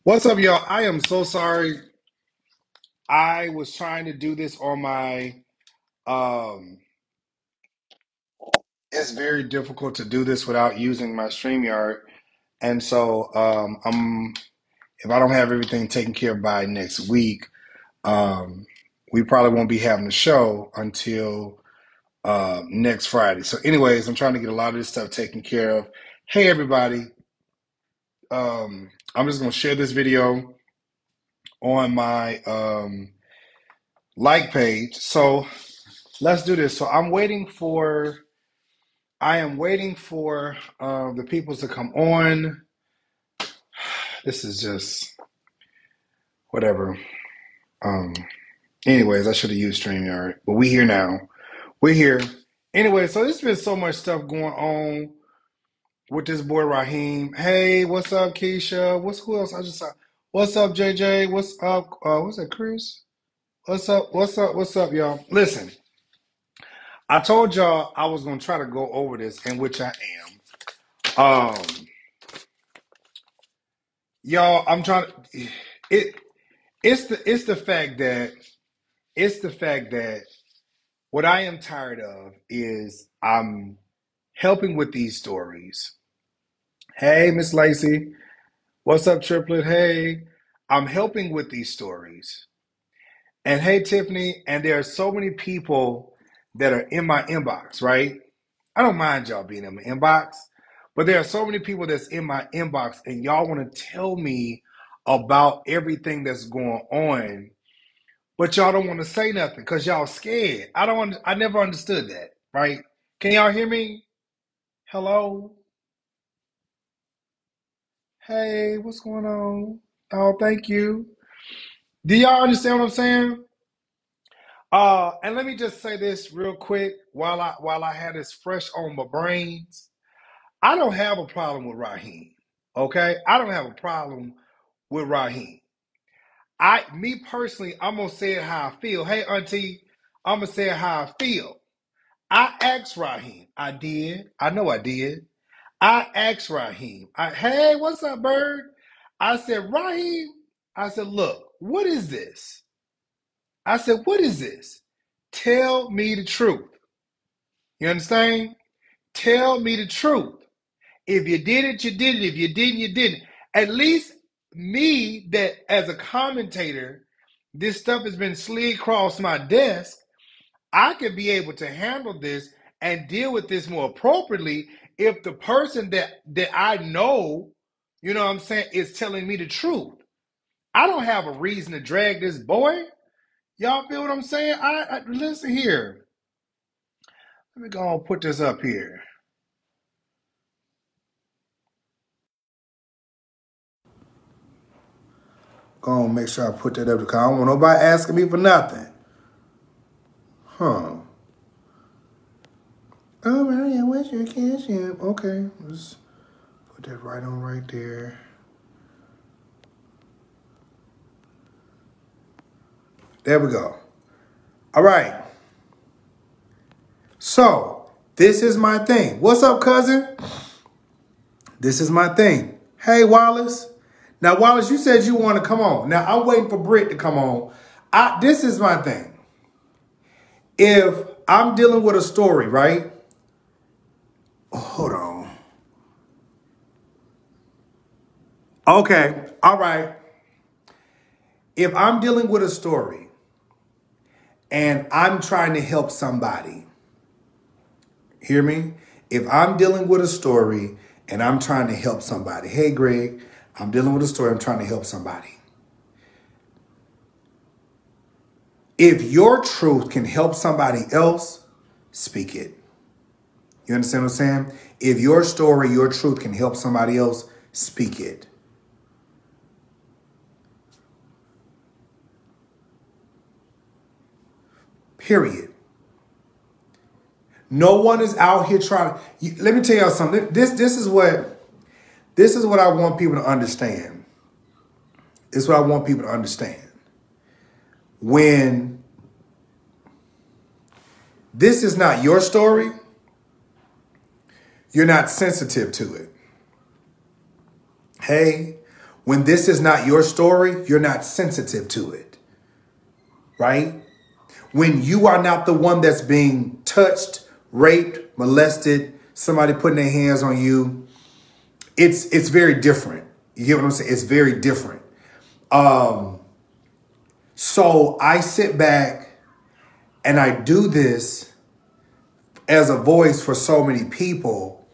What's up, y'all? I am so sorry. I was trying to do this on my it's very difficult to do this without using my StreamYard. And so I'm if I don't have everything taken care of by next week, um we probably won't be having the show until next Friday. So anyways, I'm trying to get a lot of this stuff taken care of. Hey everybody. I'm just gonna share this video on my like page. So let's do this. So I am waiting for the people to come on. This is just whatever. Um, anyways, I should have used StreamYard, but we here now. We're here. Anyway, so there's been so much stuff going on with this boy Raheem. Hey, what's up, Keisha? Who else? I just saw. What's up, JJ? What's up? What's that, Chris? What's up? What's up? What's up, y'all? Listen, I told y'all I was gonna try to go over this, in which I am. Y'all, I'm trying to it it's the fact that what I am tired of is I'm helping with these stories. Hey, Miss Lacey, what's up, Triplet? Hey, I'm helping with these stories. And hey, Tiffany, and there are so many people that are in my inbox, right? I don't mind y'all being in my inbox, but there are so many people that's in my inbox, and y'all want to tell me about everything that's going on, but y'all don't want to say nothing because y'all scared. I never understood that, right? Can y'all hear me? Hello? Hey, what's going on? Oh, thank you. Do y'all understand what I'm saying? And let me just say this real quick while I had this fresh on my brains. I don't have a problem with Raheem. Okay? I don't have a problem with Raheem. Me personally, I'm gonna say it how I feel. Hey, Auntie, I'm gonna say it how I feel. I asked Raheem. I did. I know I did. I asked Raheem. Hey, what's up, Bird? I said, Raheem. I said, look, what is this? I said, what is this? Tell me the truth. You understand? Tell me the truth. If you did it, you did it. If you didn't, you didn't. At least me, that as a commentator, this stuff has been slid across my desk. I could be able to handle this and deal with this more appropriately if the person that I know, you know what I'm saying, is telling me the truth. I don't have a reason to drag this boy. Y'all feel what I'm saying? I listen here. Let me go and put this up here. Go on, make sure I put that up because I don't want nobody asking me for nothing. Huh. Oh, well, yeah, where's your cash app? Okay, let's put that right on right there. There we go. All right. So, this is my thing. What's up, cousin? This is my thing. Hey, Wallace. Now, Wallace, you said you want to come on. Now, I'm waiting for Britt to come on. This is my thing. If I'm dealing with a story, right? Hold on. Okay. All right. If I'm dealing with a story and I'm trying to help somebody, hear me? If I'm dealing with a story and I'm trying to help somebody, hey, Greg, I'm dealing with a story, I'm trying to help somebody. If your truth can help somebody else, speak it. You understand what I'm saying? If your story, your truth can help somebody else, speak it. Period. No one is out here trying. Let me tell y'all something. This is what I want people to understand. This is what I want people to understand. When this is not your story, you're not sensitive to it. Hey, When this is not your story, you're not sensitive to it, right? When you are not the one that's being touched, raped, molested, somebody putting their hands on you, it's very different. You get what I'm saying? It's very different. So I sit back and I do this as a voice for so many people,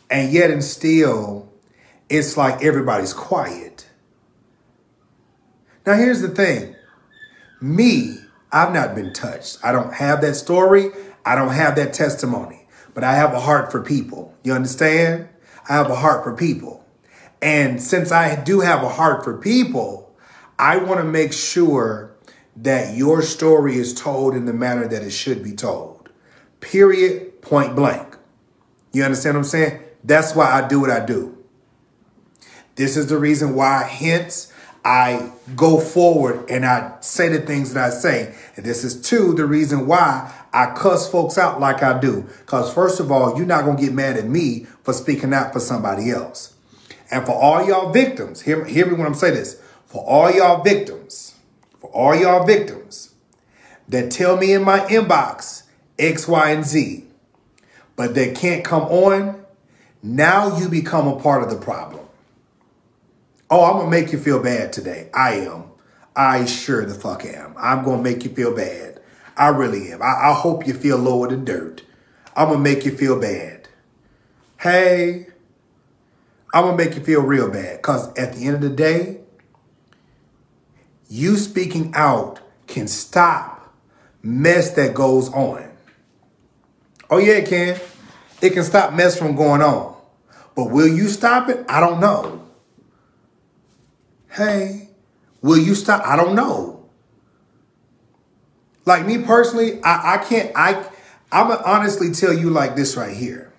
and yet and still, it's like everybody's quiet. Now, here's the thing. Me, I've not been touched. I don't have that story. I don't have that testimony, but I have a heart for people. You understand? I have a heart for people. And since I do have a heart for people, I want to make sure that your story is told in the manner that it should be told. Period, point blank. You understand what I'm saying? That's why I do what I do. This is the reason why, hence, I go forward and I say the things that I say. And this is, too, the reason why I cuss folks out like I do. Because, first of all, you're not going to get mad at me for speaking out for somebody else. And for all y'all victims, hear me when I'm saying this. For all y'all victims that tell me in my inbox X, Y, and Z, but they can't come on, now you become a part of the problem. Oh, I'm going to make you feel bad today. I am. I sure the fuck am. I'm going to make you feel bad. I really am. I hope you feel lower than dirt. I'm going to make you feel bad. Hey, I'm going to make you feel real bad. Because at the end of the day, you speaking out can stop mess that goes on. Oh, yeah, it can. It can stop mess from going on. But will you stop it? I don't know. Hey, will you stop? I don't know. Like me personally, I'm going to honestly tell you like this right here.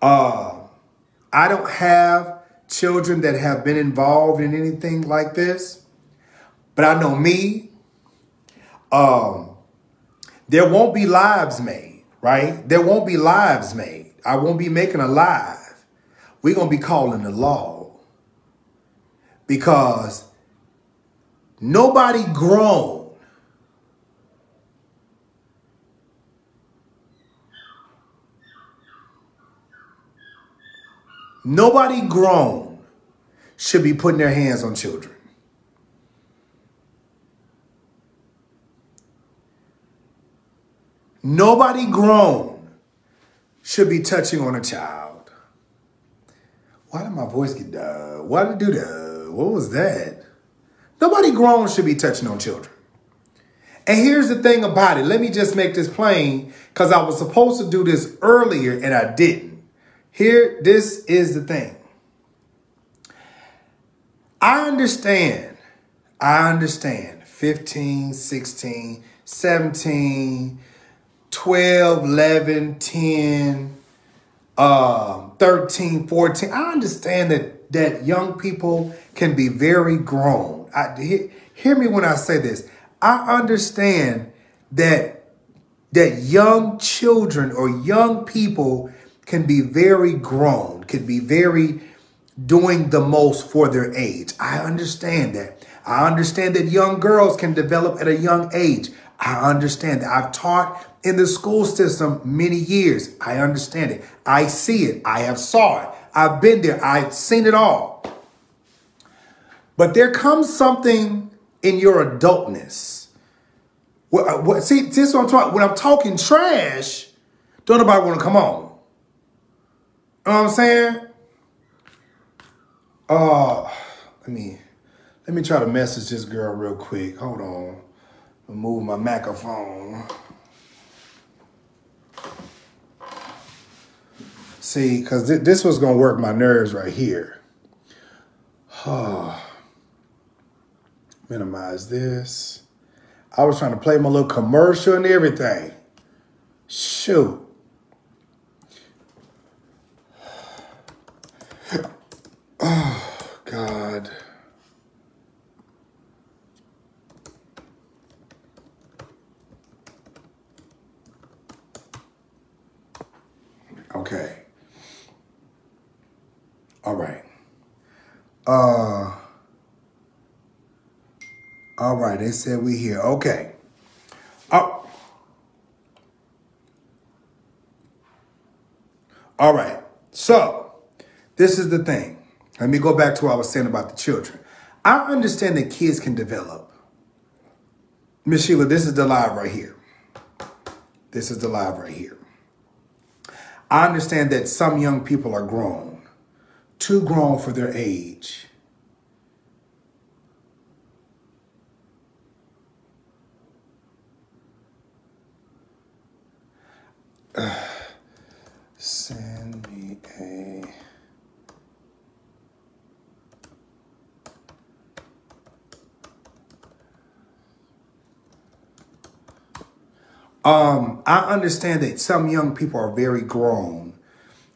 I don't have children that have been involved in anything like this. But I know me, there won't be lives made, right? There won't be lives made. I won't be making a live. We're going to be calling the law. Because nobody grown should be putting their hands on children. Nobody grown should be touching on a child. Why did my voice get why did it do that? What was that? Nobody grown should be touching on children. And here's the thing about it. Let me just make this plain, because I was supposed to do this earlier and I didn't. This is the thing. I understand 15, 16, 17, 12, 11, 10, 13, 14. I understand that young people can be very grown. Hear me when I say this. I understand that young children or young people can be very grown, can be very doing the most for their age. I understand that. I understand that young girls can develop at a young age. I understand that. I've taught in the school system many years. I understand it. I see it. I have saw it. I've been there. I've seen it all. But there comes something in your adultness. See, this is what I'm talking. When I'm talking trash, don't nobody want to come on. You know what I'm saying? Let me try to message this girl real quick. Hold on. Move my microphone. See, because this was going to work my nerves right here. Minimize this. I was trying to play my little commercial and everything. Shoot. Oh, God. Okay. All right. All right, they said we here. Okay. Oh, all right. So this is the thing. Let me go back to what I was saying about the children. I understand that kids can develop. Miss Sheila, this is the live right here. This is the live right here. I understand that some young people are grown, too grown for their age. Send me a... I understand that some young people are very grown,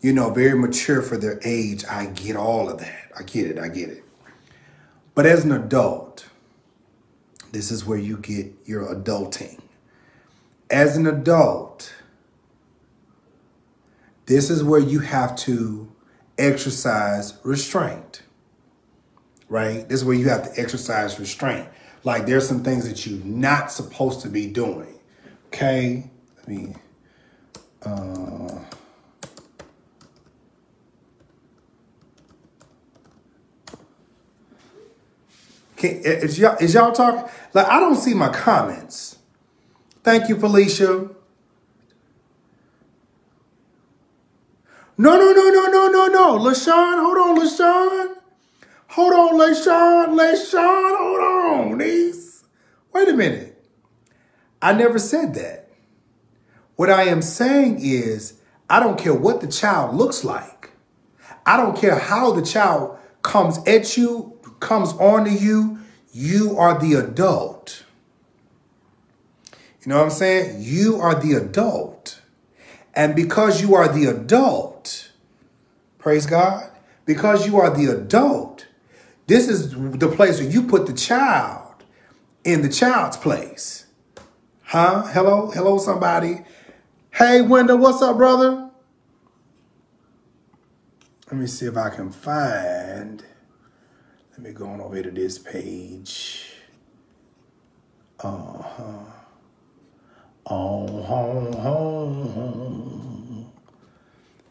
you know, very mature for their age. I get all of that. I get it. I get it. But as an adult, this is where you get your adulting. As an adult, this is where you have to exercise restraint, right? This is where you have to exercise restraint. Like there's some things that you're not supposed to be doing. Okay? Let me, is y'all talking? Like, I don't see my comments. Thank you, Felicia. No. LaShawn, hold on, LaShawn. Hold on, LaShawn, hold on, niece. Wait a minute. I never said that. What I am saying is, I don't care what the child looks like. I don't care how the child comes at you, comes onto you. You are the adult. You know what I'm saying? You are the adult. And because you are the adult, praise God, because you are the adult, this is the place where you put the child in the child's place. Huh? Hello, somebody. Hey, Wendell, what's up, brother? Let me see if I can find. Let me go on over to this page.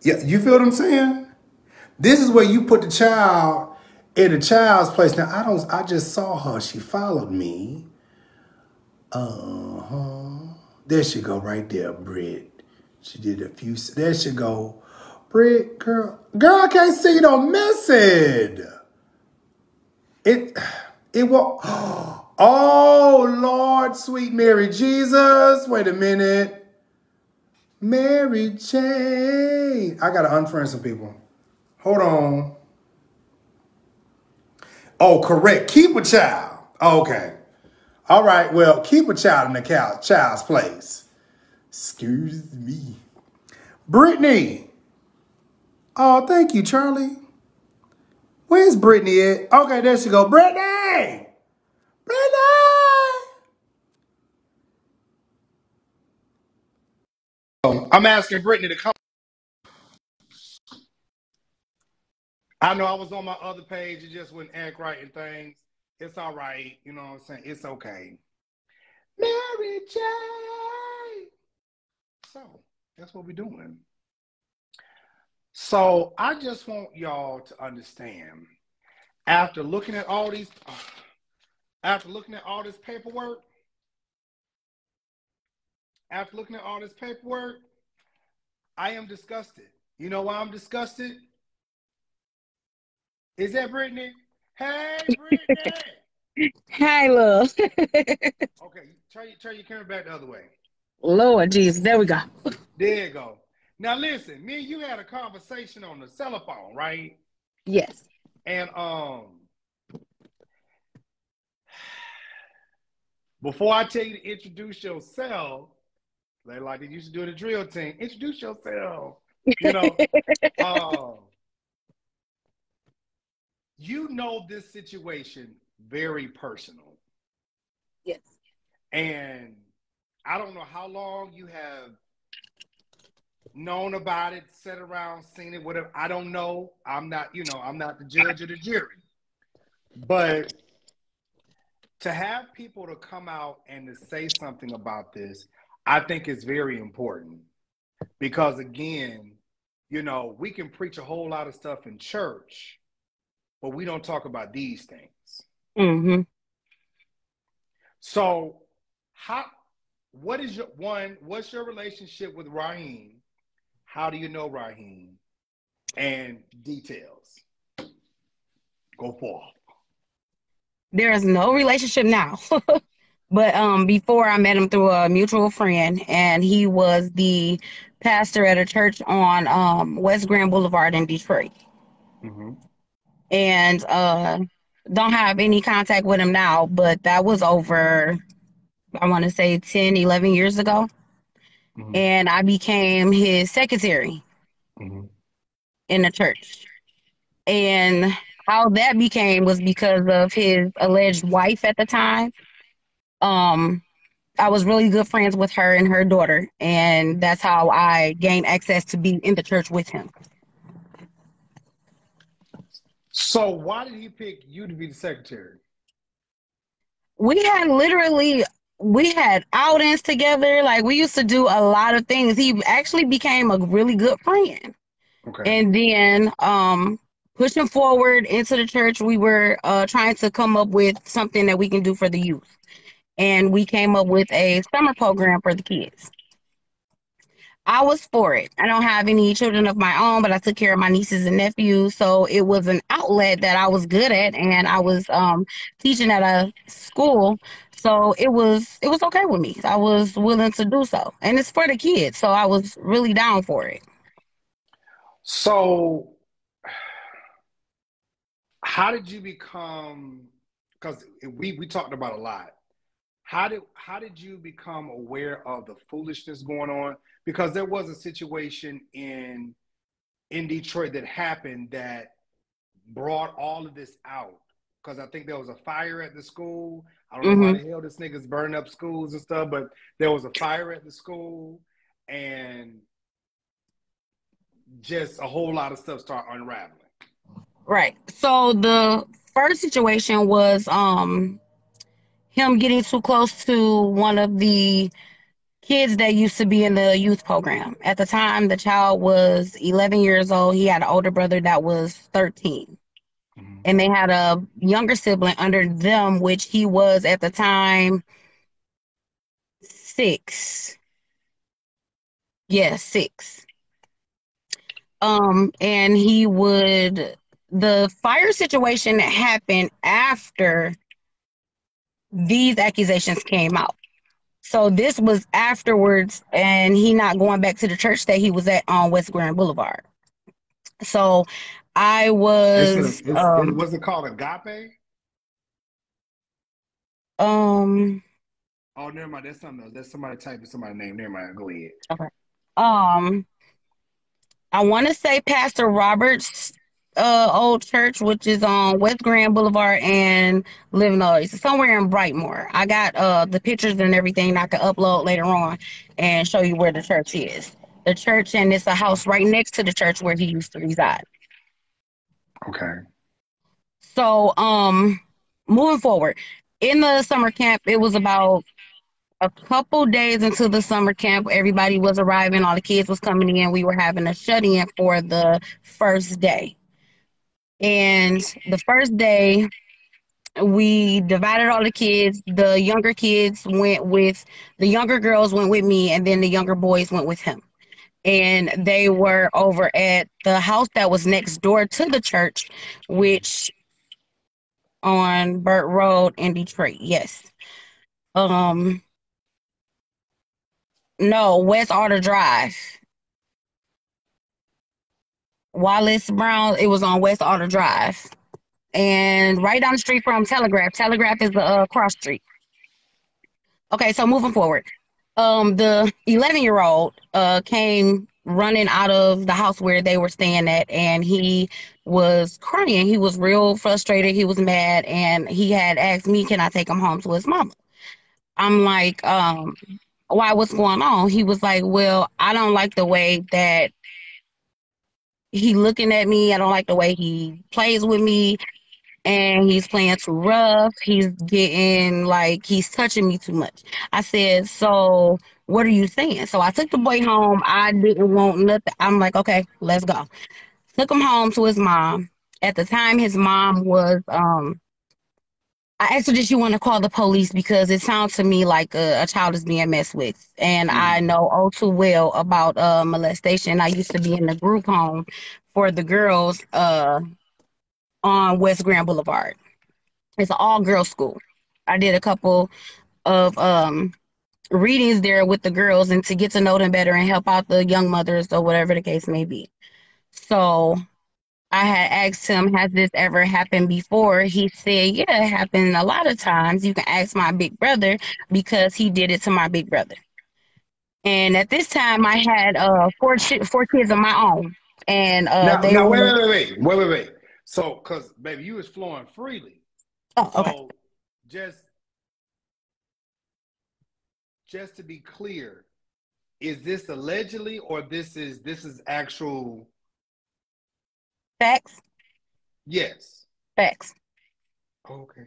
Yeah, you feel what I'm saying? This is where you put the child in the child's place. Now, I just saw her. She followed me. There she go right there, Britt. She did a few. There she go. Britt, girl, I can't see you. Don't miss it. It will. Oh, Lord, sweet Mary Jesus. Wait a minute. Mary Jane. I got to unfriend some people. Hold on. Oh, correct. Keep a child. Okay. All right. Well, keep a child in the child's place. Excuse me. Brittany. Oh, thank you, Charlie. Where's Brittany at? Okay, there she go. Brittany! Brittany! I'm asking Brittany to come. I know I was on my other page. It just wouldn't act right and things. It's all right. You know what I'm saying? It's okay. Mary J. So, that's what we're doing. So, I just want y'all to understand, after looking at all this paperwork, I am disgusted. You know why I'm disgusted? Is that Brittany? Hey, Brittany! Hi, love. Okay, turn your camera back the other way. Lord Jesus, there we go. There you go. Now listen, me and you had a conversation on the telephone, right? Yes. And before I tell you to introduce yourself, like they used to do in the drill team, introduce yourself. You know, you know this situation very personal. Yes. And I don't know how long you have known about it, sat around, seen it, whatever. I don't know. I'm not the judge or the jury. But to have people to come out and to say something about this, I think is very important because again, we can preach a whole lot of stuff in church, but we don't talk about these things. Mm-hmm. So, how? What is your one? What's your relationship with Raheem? How do you know Raheem? And details. Go forth. There is no relationship now. But before I met him through a mutual friend, and he was the pastor at a church on West Grand Boulevard in Detroit. Mm-hmm. And don't have any contact with him now, but that was over, I want to say 10, 11 years ago. Mm-hmm. And I became his secretary Mm-hmm. in the church. And how that became was because of his alleged wife at the time. Um, I was really good friends with her and her daughter, and that's how I gained access to be in the church with him. So, why did he pick you to be the secretary? We had literally we had outings together. Like we used to do a lot of things. He actually became a really good friend. Okay. And then pushing forward into the church, we were trying to come up with something that we can do for the youth. And we came up with a summer program for the kids. I was for it. I don't have any children of my own, but I took care of my nieces and nephews. So it was an outlet that I was good at, and I was teaching at a school. So it was okay with me. I was willing to do so. And it's for the kids. So I was really down for it. So, how did you become? Because we talked about a lot. How did you become aware of the foolishness going on? Because there was a situation in Detroit that happened that brought all of this out. Because I think there was a fire at the school. I don't know why Hmm. the hell this nigga's burning up schools and stuff, but there was a fire at the school, and just a whole lot of stuff started unraveling. Right. So the first situation was him getting too close to one of the kids that used to be in the youth program. At the time, the child was 11 years old. He had an older brother that was 13. Mm-hmm. And they had a younger sibling under them, which he was at the time 6. Yes, 6. And he would, the fire situation happened after these accusations came out. So this was afterwards, and he not going back to the church that he was at on West Grand Boulevard. So I was It wasn't called agape. um Oh, never mind. That's something else. That's somebody typing somebody's name. Never mind. Go ahead. okay. um I want to say Pastor Robert's old church, which is on West Grand Boulevard and Livernois. It's somewhere in Brightmoor. I got the pictures and everything I can upload later on and show you where the church is. The church, and it's a house right next to the church where he used to reside. Okay. So moving forward, in the summer camp, it was about a couple days into the summer camp. Everybody was arriving, all the kids was coming in. We were having a shut-in for the first day. And the first day, we divided all the kids. The younger kids went with the younger girls went with me, and then the younger boys went with him. And they were over at the house that was next door to the church, which on Burt Road in Detroit. Yes. Um, no, West Order Drive. Wallace Brown. It was on West Order Drive, and right down the street from Telegraph. Telegraph is the cross street. Okay, so moving forward, the 11-year-old came running out of the house where they were staying at, and he was crying. He was real frustrated. He was mad, and he had asked me, "Can I take him home to his mama?" I'm like, why? What's going on? He was like, "Well, I don't like the way that he looking at me. I don't like the way he plays with me." and he's playing too rough. He's getting like he's touching me too much. I said, so what are you saying? So I took the boy home. I didn't want nothing. I'm like, okay, let's go. Took him home to his mom. At the time, his mom was I asked her, did she want to call the police because it sounds to me like a child is being messed with, and I Mm-hmm. know all too well about molestation. I used to be in the group home for the girls on West Grand Boulevard. It's an all girls school. I did a couple of readings there with the girls and to get to know them better and help out the young mothers or whatever the case may be. So I had asked him, has this ever happened before? He said, yeah, it happened a lot of times. You can ask my big brother because he did it to my big brother. And at this time, I had four kids of my own, and Now, they now, were. wait. So, because baby, you was flowing freely. Oh, okay. So, just just to be clear, is this allegedly or this is actual? Facts, Yes. facts. Okay.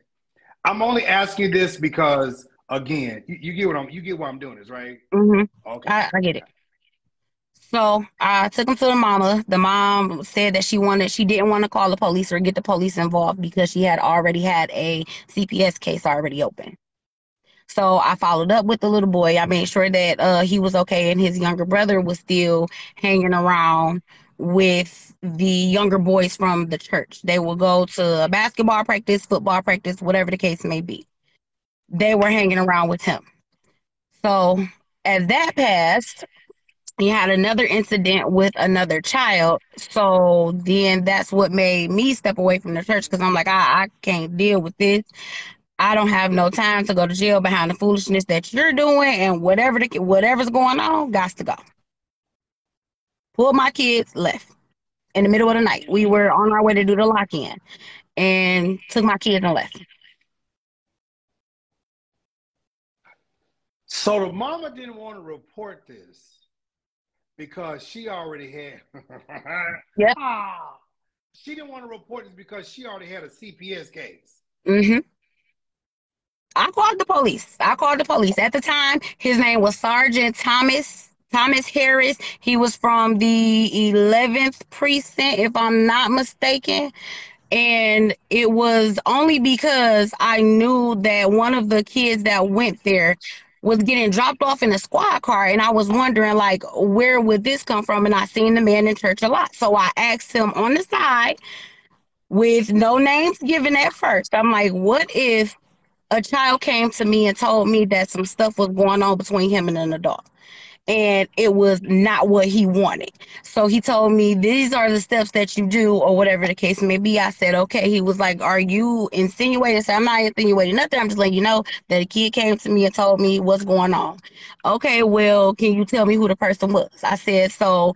I'm only asking you this because again, you get what I'm doing is right. hmm Okay. I get it. Okay. So I took him to the mama. The mom said that she didn't want to call the police or get the police involved because she had already had a CPS case already open. So I followed up with the little boy. I made sure that he was okay and his younger brother was still hanging around with the younger boys from the church. They will go to a basketball practice, football practice, whatever the case may be. They were hanging around with him. So as that passed, he had another incident with another child. So then that's what made me step away from the church because I'm like, I can't deal with this. I don't have no time to go to jail behind the foolishness that you're doing and whatever's going on, got to go. Pulled my kids, left in the middle of the night. We were on our way to do the lock in and took my kids and left. So the mama didn't want to report this because she already had. Yep. Ah, she didn't want to report this because she already had a CPS case. hmm I called the police. I called the police. At the time, his name was Sergeant Thomas Harris. He was from the 11th precinct, if I'm not mistaken. And it was only because I knew that one of the kids that went there was getting dropped off in a squad car, and I was wondering like where would this come from, and I seen the man in church a lot, so I asked him on the side with no names given at first. I'm like, what if a child came to me and told me that some stuff was going on between him and an adult, and it was not what he wanted. So he told me these are the steps that you do, or whatever the case may be. I said, okay. He was like, are you insinuating? I said, I'm not insinuating nothing. I'm just letting you know that a kid came to me and told me what's going on. Okay, well, can you tell me who the person was? I said, so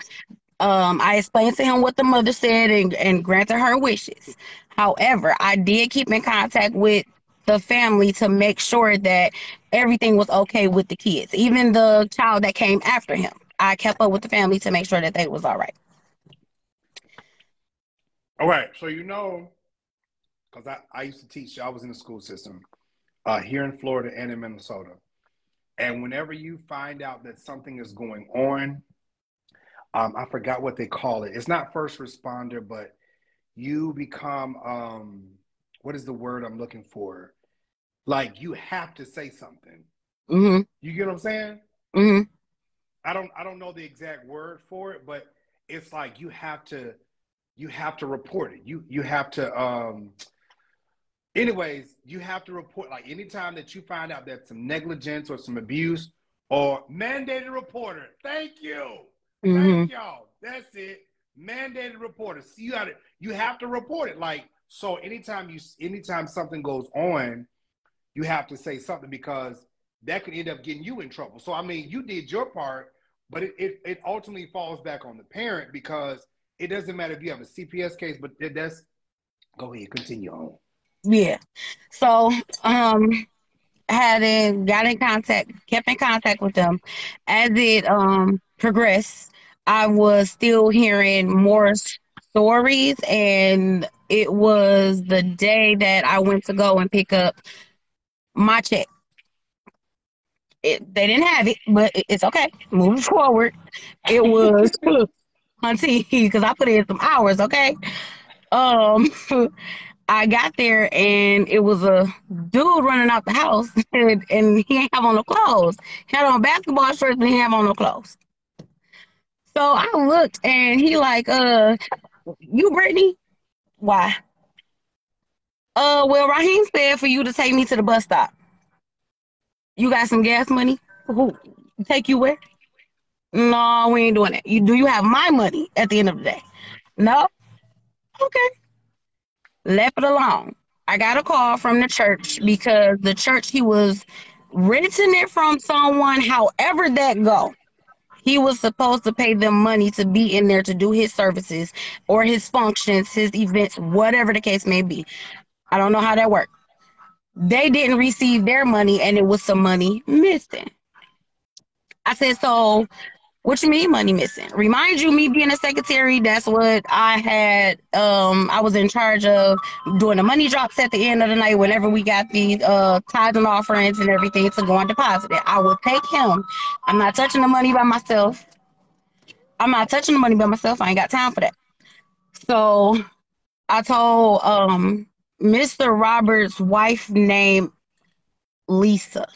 I explained to him what the mother said and granted her wishes. However, I did keep in contact with the family to make sure that everything was okay with the kids, even the child that came after him. I kept up with the family to make sure that they was all right. All right. So because I used to teach. I was in the school system here in Florida and in Minnesota. And whenever you find out that something is going on, I forgot what they call it. It's not first responder, but you become what is the word I'm looking for? Like you have to say something. Mhm. You get what I'm saying? Mhm. I don't know the exact word for it, but it's like you have to report it. You have to anyways, you have to report like anytime that you find out that some negligence or some abuse or mandated reporter. Thank you. Thank Mhm. y'all. That's it. Mandated reporter. See, you have to report it. Like so anytime something goes on, you have to say something because that could end up getting you in trouble. So I mean, you did your part, but it ultimately falls back on the parent because it doesn't matter if you have a CPS case, but that's go ahead, continue on. Yeah. So, got in contact, kept in contact with them. As it progressed, I was still hearing more. stories, and it was the day that I went to go and pick up my check. They didn't have it, but it's okay. Moving forward, it was hunty because I put in some hours. Okay, um, I got there and it was a dude running out the house, and he ain't have on no clothes. He had on basketball shorts, but he ain't have on no clothes. So I looked and he like, you Brittany? Why? Well, Raheem said for you to take me to the bus stop. You got some gas money? Who take you where? No, we ain't doing that. Do you have my money at the end of the day? No? Okay. Left it alone. I got a call from the church because the church he was renting it from someone, however that go. He was supposed to pay them money to be in there to do his services or his functions, his events, whatever the case may be. I don't know how that worked. They didn't receive their money and it was some money missing. I said, so what you mean money missing? Remind you, me being a secretary, that's what I had. I was in charge of doing the money drops at the end of the night whenever we got the tithes and offerings and everything to go and deposit it. I would take him. I'm not touching the money by myself. I'm not touching the money by myself. I ain't got time for that. So I told Mr. Roberts' wife named Lisa.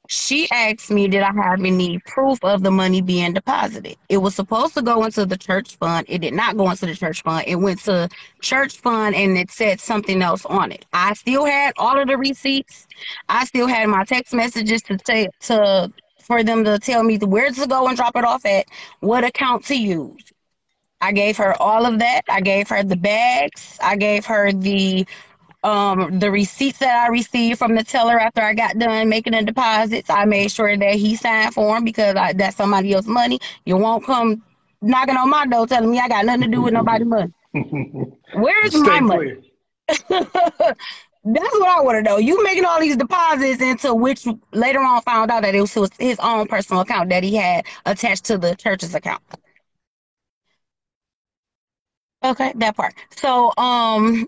She asked me, did I have any proof of the money being deposited? It was supposed to go into the church fund. It did not go into the church fund. It went to church fund and it said something else on it. I still had all of the receipts. I still had my text messages to say to for them to tell me where to go and drop it off at, what account to use. I gave her all of that. I gave her the bags. I gave her the receipts that I received from the teller after I got done making the deposits. I made sure that he signed for them because that's somebody else's money. You won't come knocking on my door telling me I got nothing to do with nobody's money. Where's my Stay money? clear. That's what I want to know. You making all these deposits into which later on found out that it was his own personal account that he had attached to the church's account. Okay, that part. So I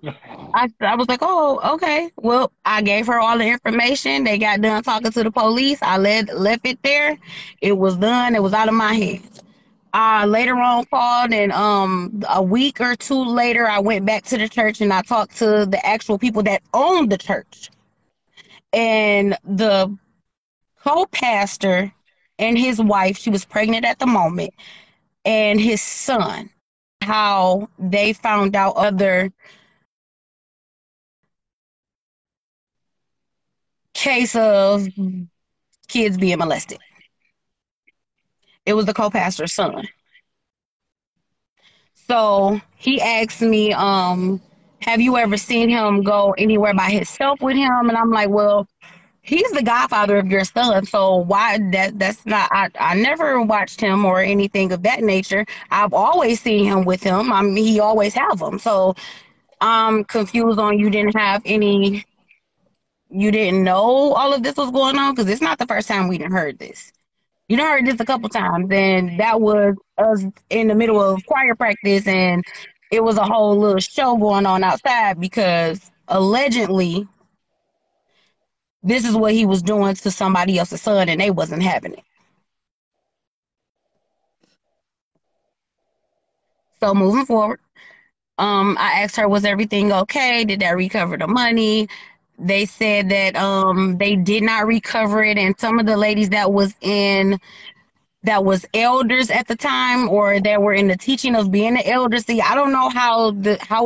was like, oh, okay. Well, I gave her all the information. They got done talking to the police. I left it there. It was done. It was out of my hands. I later on called and a week or two later I went back to the church and I talked to the actual people that owned the church. And the co-pastor and his wife, she was pregnant at the moment, and his son, how they found out other case of kids being molested. It was the co-pastor's son. So he asked me, have you ever seen him go anywhere by himself with him? And I'm like, well, he's the godfather of your son. So why that's not I never watched him or anything of that nature. I've always seen him with him. I mean he always have them. So I'm confused on you didn't know all of this was going on because it's not the first time we done heard this. You done heard this a couple times, and that was us in the middle of choir practice, and it was a whole little show going on outside because allegedly this is what he was doing to somebody else's son, and they wasn't having it. So moving forward, I asked her, was everything okay? Did that recover the money? They said that they did not recover it, and some of the ladies that was elders at the time or that were in the teaching of being the elder. See, I don't know how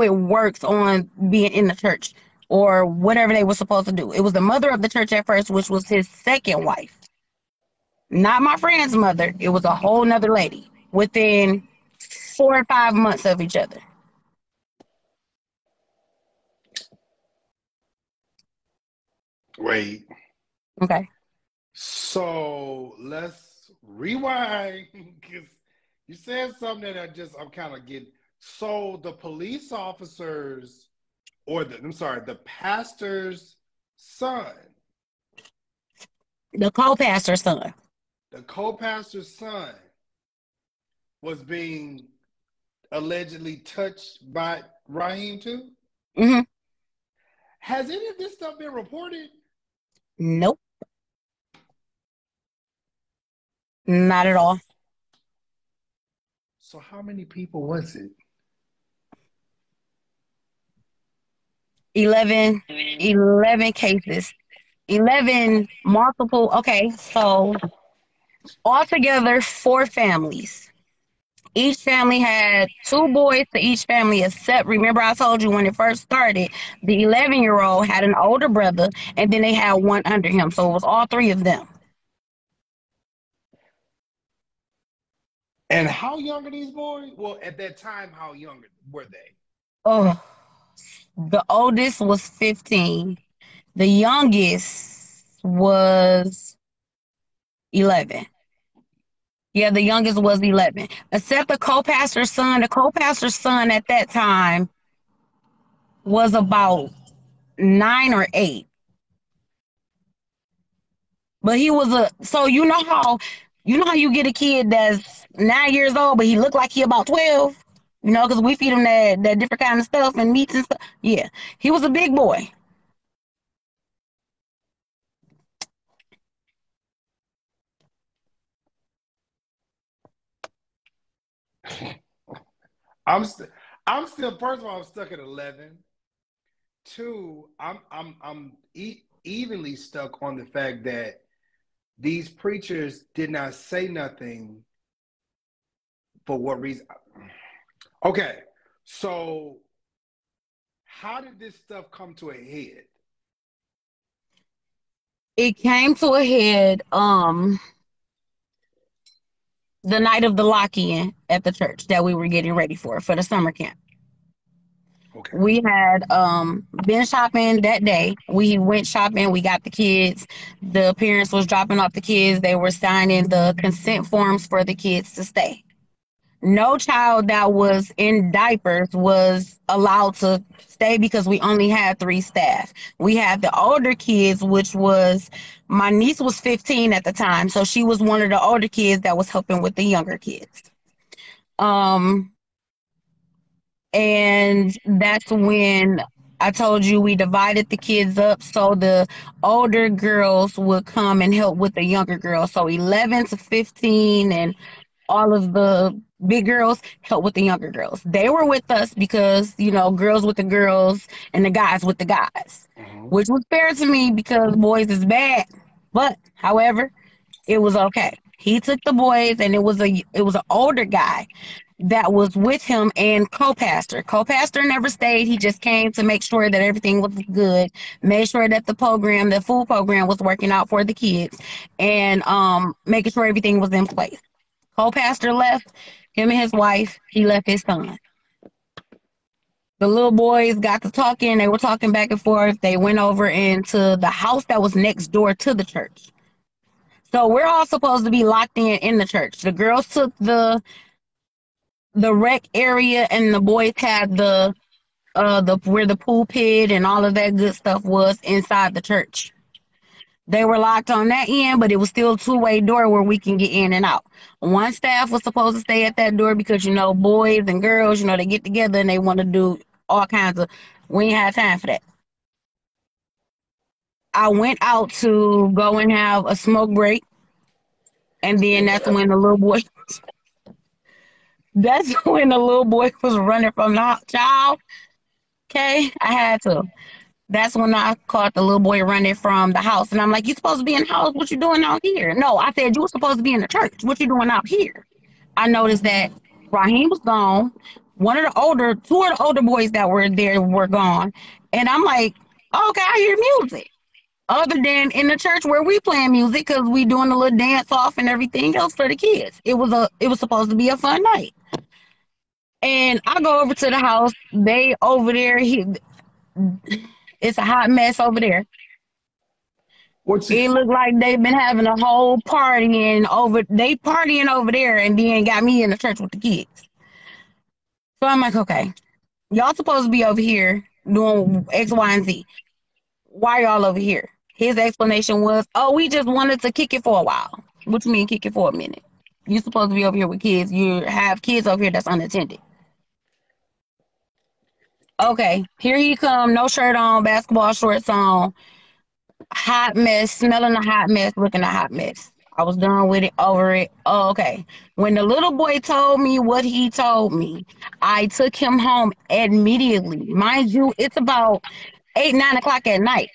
it works on being in the church or whatever they were supposed to do. It was the mother of the church at first, which was his second wife, not my friend's mother. It was a whole nother lady within 4 or 5 months of each other. Wait. Okay. So let's rewind because you said something that I'm kind of getting. So the police officers, or I'm sorry, the pastor's son, The co-pastor's son. the co-pastor's son was being allegedly touched by Raheem too? Hmm. Has any of this stuff been reported? Nope, not at all. So how many people was it? 11, 11 cases, 11 multiple. Okay, so altogether, four families. Each family had two boys to each family, except remember I told you when it first started, the 11-year-old had an older brother, and then they had one under him. So it was all three of them. And how young are these boys? Well, at that time, how young were they? Oh, the oldest was 15. The youngest was 11. Yeah, the youngest was 11. Except the co-pastor's son. The co-pastor's son at that time was about 9 or 8. But he was a so you know how you get a kid that's 9 years old, but he looked like he about 12. Because we feed him that different kind of stuff and meats and stuff. Yeah, he was a big boy. I'm still, I'm still. First of all, I'm stuck at 11. Two, I'm evenly stuck on the fact that these preachers did not say nothing for what reason. Okay, so how did this stuff come to a head? It came to a head the night of the lock-in at the church that we were getting ready for the summer camp. Okay. We had been shopping that day. We went shopping, we got the kids. The parents was dropping off the kids. They were signing the consent forms for the kids to stay. No child that was in diapers was allowed to stay because we only had three staff. We had the older kids, which was my niece was 15 at the time, so she was one of the older kids that was helping with the younger kids. Um, and that's when I told you we divided the kids up so the older girls would come and help with the younger girls. So 11 to 15 and all of the big girls help with the younger girls. They were with us because, girls with the girls and the guys with the guys, Mhm. which was fair to me because boys is bad. But however, it was okay. He took the boys and it was an older guy that was with him and co-pastor. Co-pastor never stayed. He just came to make sure that everything was good, made sure that the food program was working out for the kids, and making sure everything was in place. Co-pastor left, him and his wife, he left his son. The little boys got to talking. They were talking back and forth. They went over into the house that was next door to the church. So we're all supposed to be locked in the church. The girls took the rec area, and the boys had the where the pool pit and all of that good stuff was inside the church. They were locked on that end, but it was still a two-way door where we can get in and out. One staff was supposed to stay at that door because boys and girls, they get together and they want to do all kinds of. We ain't had time for that. I went out to go and have a smoke break, and then that's when the little boy was running from the child. Okay, I had to. That's when I caught the little boy running from the house. And I'm like, you supposed to be in the house. What you doing out here? No, I said, you were supposed to be in the church. What you doing out here? I noticed that Raheem was gone. Two of the older boys that were there were gone. And I'm like, okay, I hear music. Other than in the church where we playing music because we doing a little dance off and everything else for the kids. It was supposed to be a fun night. And I go over to the house. They over there. It's a hot mess over there. What's It it? looked like they've been having a whole they partying over there and then got me in the church with the kids. So I'm like, okay, y'all supposed to be over here doing X, Y, and Z. Why y'all over here? His explanation was, oh, we just wanted to kick it for a while. What you mean kick it for a minute? You supposed to be over here with kids. You have kids over here that's unattended. Okay, here he come, no shirt on, basketball shorts on, hot mess, smelling a hot mess, looking a hot mess. I was done with it, over it. Oh, okay. When the little boy told me what he told me, I took him home immediately. Mind you, it's about 8, 9 o'clock at night.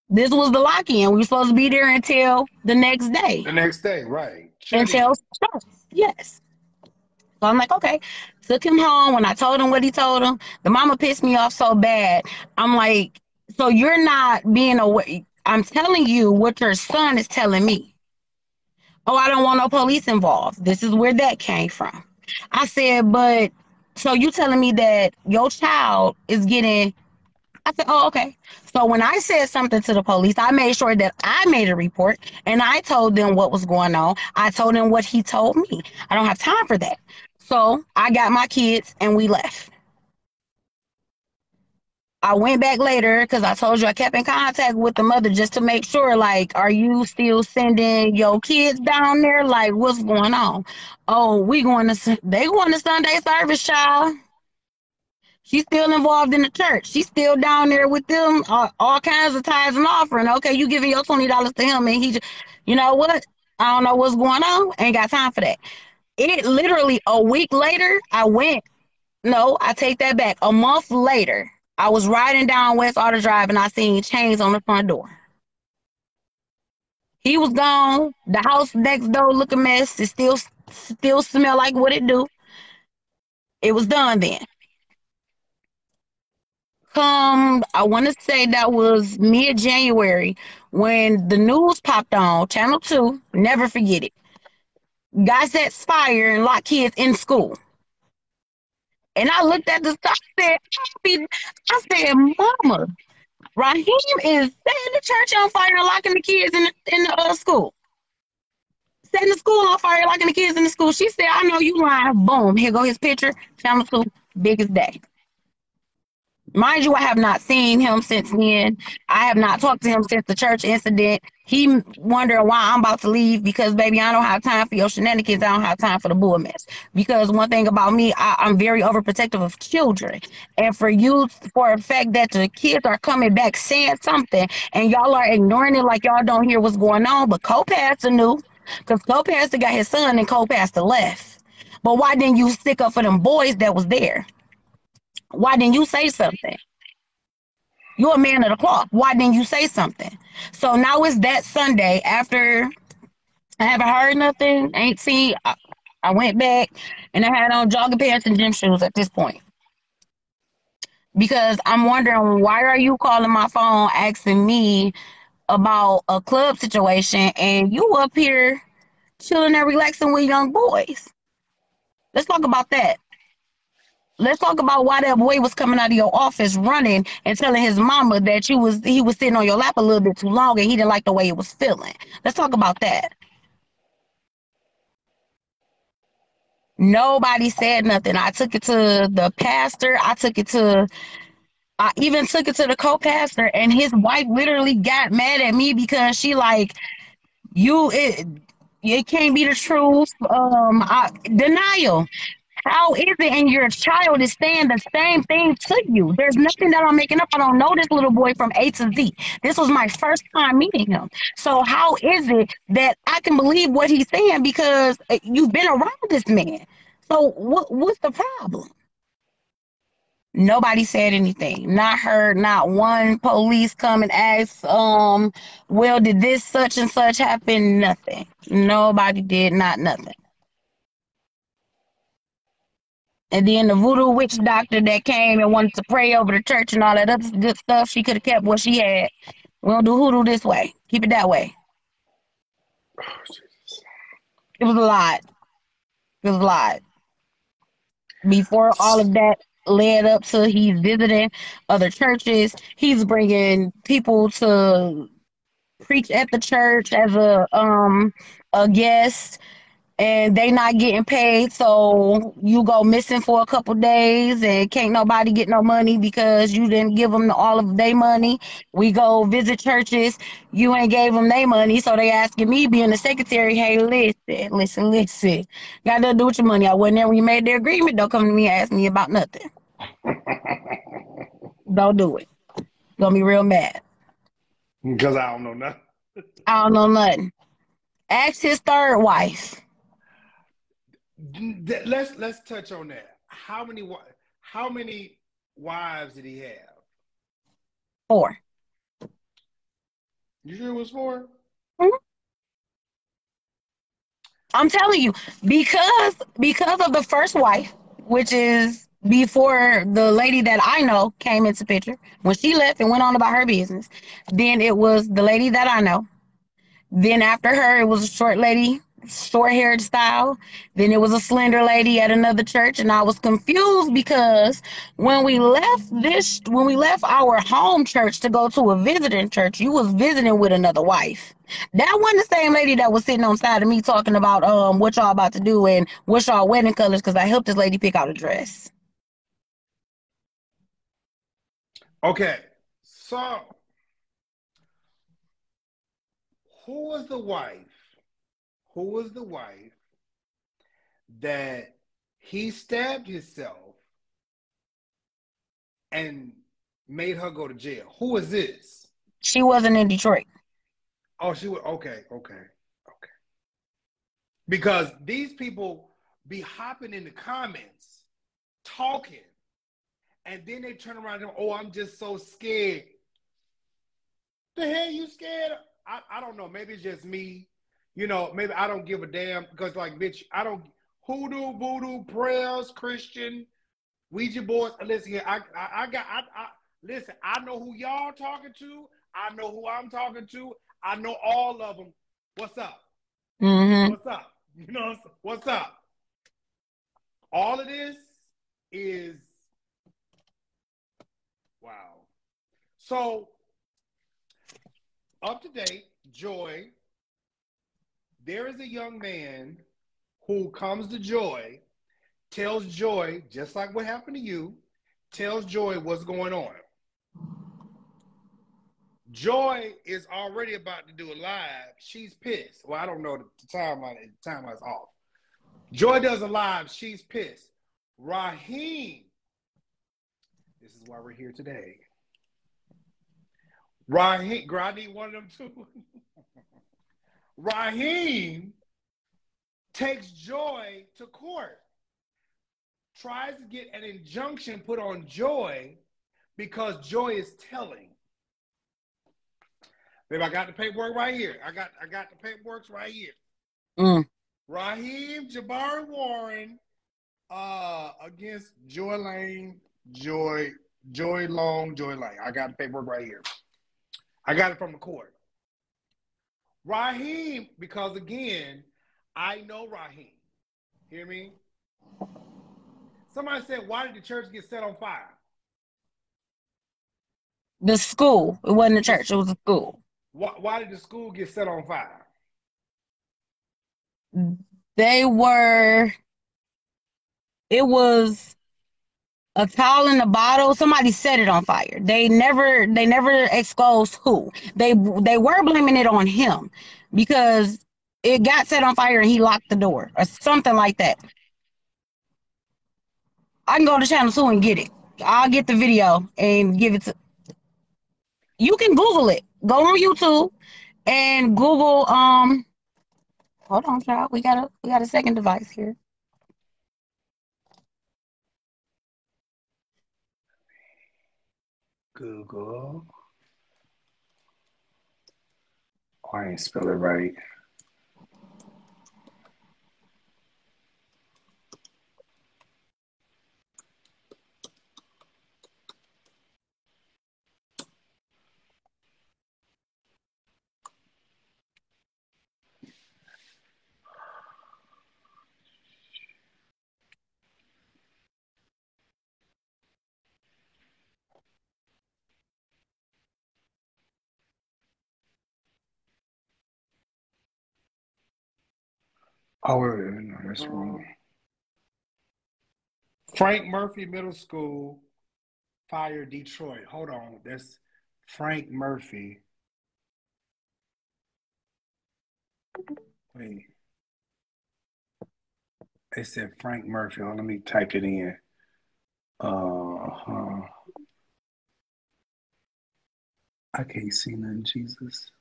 This was the lock in. We were supposed to be there until the next day, The next day, right? Shut until in. starts. Yes. So I'm like, okay. Took him home. When I told him what he told him, the mama pissed me off so bad. I'm like, so you're not being aware. I'm telling you what your son is telling me. Oh, I don't want no police involved. This is where that came from. I said, but so you telling me that your child is getting. I said, oh, okay. So when I said something to the police, I made sure that I made a report and I told them what was going on. I told them what he told me. I don't have time for that. So I got my kids and we left. I went back later because I told you I kept in contact with the mother just to make sure, like, are you still sending your kids down there? Like, what's going on? Oh, they going to Sunday service, child. She's still involved in the church. She's still down there with them, all kinds of tithes and offering. Okay, you giving your $20 to him, and he just, you know what? I don't know what's going on. Ain't got time for that. It literally a week later, I went. No, I take that back. A month later, I was riding down West Auto Drive and I seen chains on the front door. He was gone. The house next door look a mess. It still smell like what it do. It was done then. Come, I want to say that was mid January when the news popped on Channel 2. Never forget it. Guy sets fire and locked kids in school. And I looked at the stuff. I said, Mama, Raheem is setting the church on fire and locking the kids in the school. Setting the school on fire, locking the kids in the school. She said, I know you lying. Boom. Here go his picture. Channel 2, biggest day. Mind you, I have not seen him since then. I have not talked to him since the church incident. He wondering why I'm about to leave because, baby, I don't have time for your shenanigans. I don't have time for the bull mess. Because one thing about me, I'm very overprotective of children. And for you, for a fact that the kids are coming back saying something and y'all are ignoring it like y'all don't hear what's going on, but co-pastor knew because co-pastor got his son and co-pastor left. But why didn't you stick up for them boys that was there? Why didn't you say something? You're a man of the cloth. Why didn't you say something? So now it's that Sunday after I haven't heard nothing, ain't seen. I went back and I had on jogging pants and gym shoes at this point because I'm wondering why are you calling my phone asking me about a club situation and you up here chilling and relaxing with young boys? Let's talk about that. Let's talk about why that boy was coming out of your office running and telling his mama that he was sitting on your lap a little bit too long and he didn't like the way it was feeling. Let's talk about that. Nobody said nothing. I took it to the pastor. I even took it to the co-pastor and his wife literally got mad at me because she like you it can't be the truth. Denial. How is it and your child is saying the same thing to you? There's nothing that I'm making up. I don't know this little boy from A to Z. This was my first time meeting him. So how is it that I can believe what he's saying because you've been around this man? So what's the problem? Nobody said anything. Not heard not one police come and ask, well, did this such and such happen? Nothing. Nobody did not nothing. And then the voodoo witch doctor that came and wanted to pray over the church and all that other good stuff, she could have kept what she had. We don't do hoodoo this way. Keep it that way. Oh, Jesus. It was a lot. It was a lot. Before all of that led up to he's visiting other churches. He's bringing people to preach at the church as a guest and they not getting paid, so you go missing for a couple days and can't nobody get no money because you didn't give them all of their money. We go visit churches, you ain't gave them their money, so they asking me being the secretary, hey, listen, got nothing to do with your money. I wasn't there when you made the agreement. Don't come to me and ask me about nothing. Don't do it. Gonna be real mad. Because I don't know nothing. I don't know nothing. Ask his third wife. Let's touch on that. How many wives did he have? 4. You sure it was four? Mhm. I'm telling you, because of the first wife, which is before the lady that I know came into picture. When she left and went on about her business, then it was the lady that I know. Then after her, it was a short lady, short haired style. Then it was a slender lady at another church, and I was confused because when we left our home church to go to a visiting church, you was visiting with another wife. That wasn't the same lady that was sitting on side of me talking about what y'all about to do and what's y'all wedding colors because I helped this lady pick out a dress. Okay. So, who was the wife? Who was the wife that he stabbed himself and made her go to jail? Who is this? She wasn't in Detroit. Oh, she was okay, okay, okay. Because these people be hopping in the comments, talking, and then they turn around and oh, I'm just so scared. The hell you scared? I don't know. Maybe it's just me. You know, maybe I don't give a damn because like bitch, I don't hoodoo, voodoo, prayers, Christian, Ouija boards. Listen here, I listen, I know who y'all talking to. I know who I'm talking to. I know all of them. What's up? Mm-hmm. What's up? You know what's up? All of this is wow. So up to date, Joy, there is a young man who comes to Joy, tells Joy, just like what happened to you, tells Joy what's going on. Joy is already about to do a live. She's pissed. Well, I don't know the timeline. The timeline's off. Joy does a live. She's pissed. Raheem, this is why we're here today. Raheem, I need one of them too. Raheem takes Joy to court, tries to get an injunction put on Joy because Joy is telling. Babe, I got the paperwork right here. I got the paperwork right here. Mm. Raheem Jabari Warren against Joy Lane, Joy Long, Joy Lane. I got the paperwork right here. I got it from the court. Raheem, because again, I know Raheem. Hear me? Somebody said, why did the church get set on fire? The school. It wasn't a church. This, It was a school. why did the school get set on fire? They were. It was a towel in the bottle. Somebody set it on fire. They never exposed who. They were blaming it on him because it got set on fire and he locked the door or something like that. I can go to channel 2 and get it. I'll get the video and give it to you. Can Google it. Go on YouTube and Google hold on, child. We got a second device here. Google. Oh, I ain't spell it right. Oh, wait, no, that's wrong. Frank Murphy Middle School, fire Detroit. Hold on, that's Frank Murphy. Wait, they said Frank Murphy. Oh, let me type it in. Uh-huh. I can't see nothing, Jesus.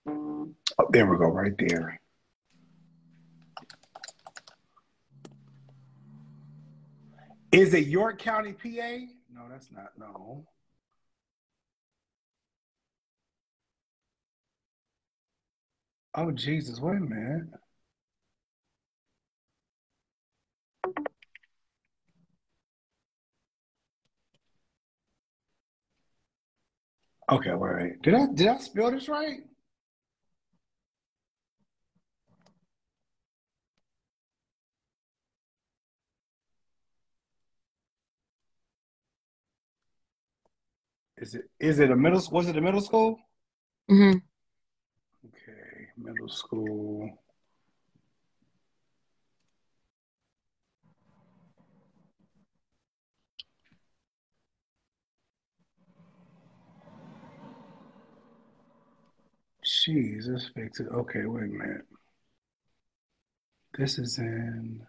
Oh, there we go, right there. Is it York County, PA? No, that's not. No. Oh, Jesus. Wait a minute. Okay, wait. Did I spell this right? Is it a middle? Was it a middle school? Hmm. Okay, middle school. Jeez, let's fix it. Okay, wait a minute. This is in.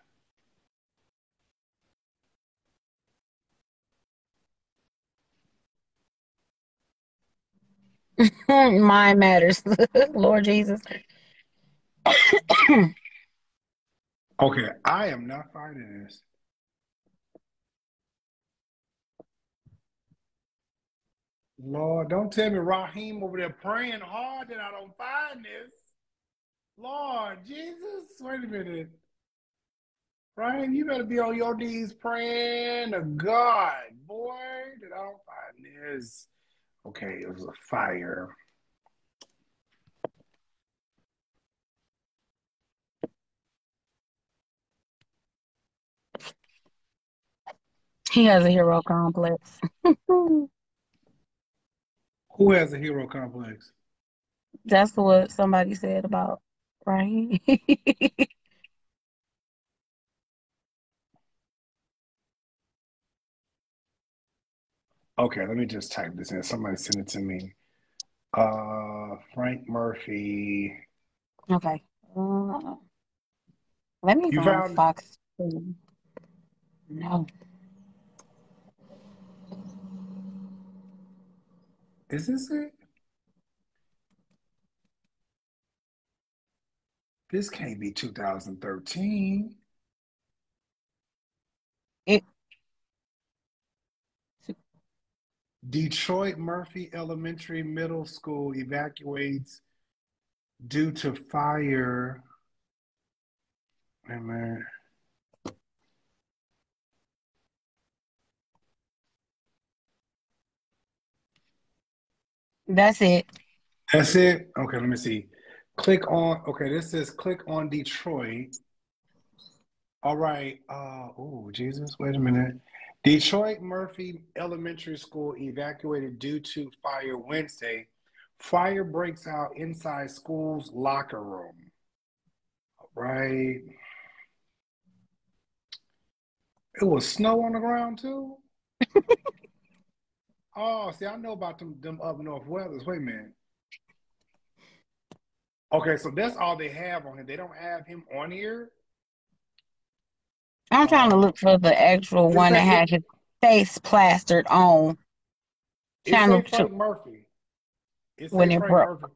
Mine matters. Lord Jesus. Okay, I am not finding this. Lord, don't tell me Raheem over there praying hard that I don't find this. Lord Jesus, wait a minute. Ryan, you better be on your knees praying to God, boy, that I don't find this. Okay, it was a fire. He has a hero complex. Who has a hero complex? That's what somebody said about right. Okay, let me just type this in. Somebody send it to me. Frank Murphy. Okay. Let me You go on found Fox. No. is this it? This can't be 2013. It Detroit Murphy Elementary Middle School evacuates due to fire. Wait a minute. that's it. That's it? Okay, let me see. Click on, okay, this says click on Detroit. All right. Oh, Jesus, wait a minute. Detroit Murphy Elementary School evacuated due to fire Wednesday. Fire breaks out inside school's locker room. Right. It was snow on the ground too. Oh, see, I know about them up north weathers. Wait a minute. Okay, so that's all they have on him. They don't have him on here. I'm trying to Uh, look for the actual it one say that it had his face plastered on it say channel two Frank Murphy. It say when it Frank broke. Murphy.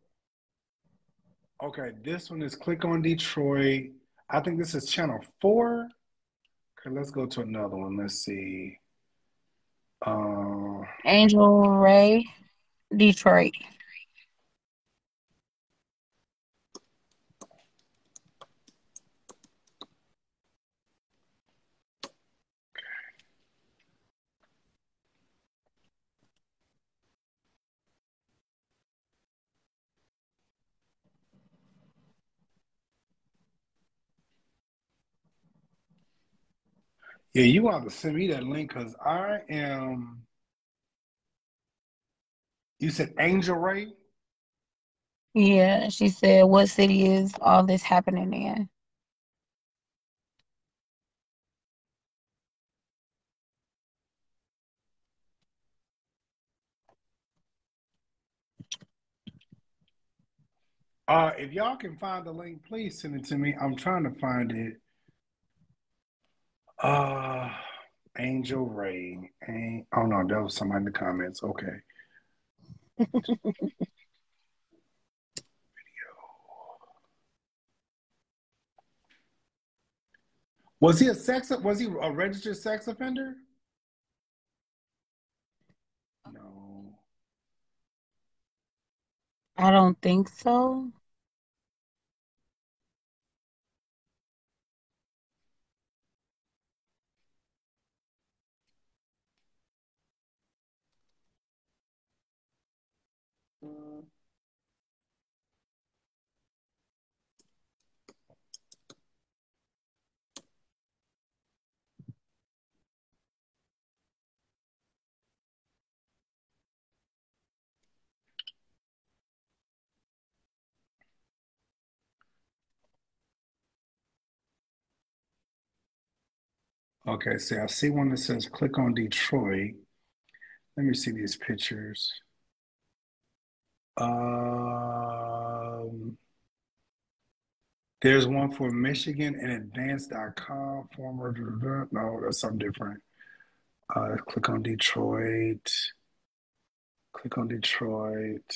Okay, this one is click on Detroit. I think this is channel 4. Okay, let's go to another one. Let's see. Uh, Angel Ray, Detroit. yeah, you want to send me that link because I am. You said Angel Ray. Yeah, she said, "What city is all this happening in?" If y'all can find the link, please send it to me. I'm trying to find it. Uh, Angel Ray. Oh no, that was somebody in the comments. Okay. Was he a registered sex offender? No. I don't think so. Okay, see, I see one that says click on Detroit. Let me see these pictures. Um, there's one for Michigan and advance.com, former, no, that's something different. Click on Detroit. Click on Detroit.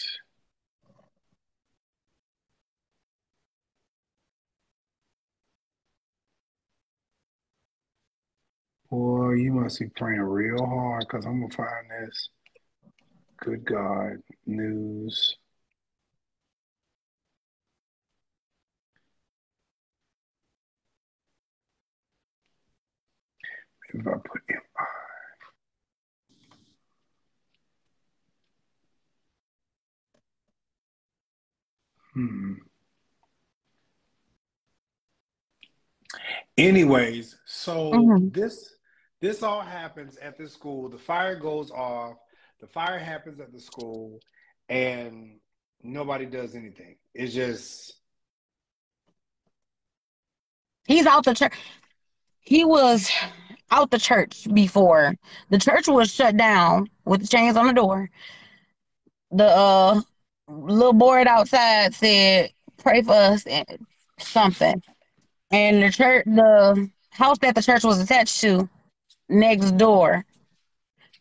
Boy, you must be praying real hard because I'm gonna find this. Good God, news. If I put in, hmm. Anyways, so Mhm. this all happens at the school. The fire goes off. The fire happens at the school, and nobody does anything. It's just He's out the church. He was out the church before. The church was shut down with the chains on the door. The little board outside said, "Pray for us," and something. And the house that the church was attached to next door,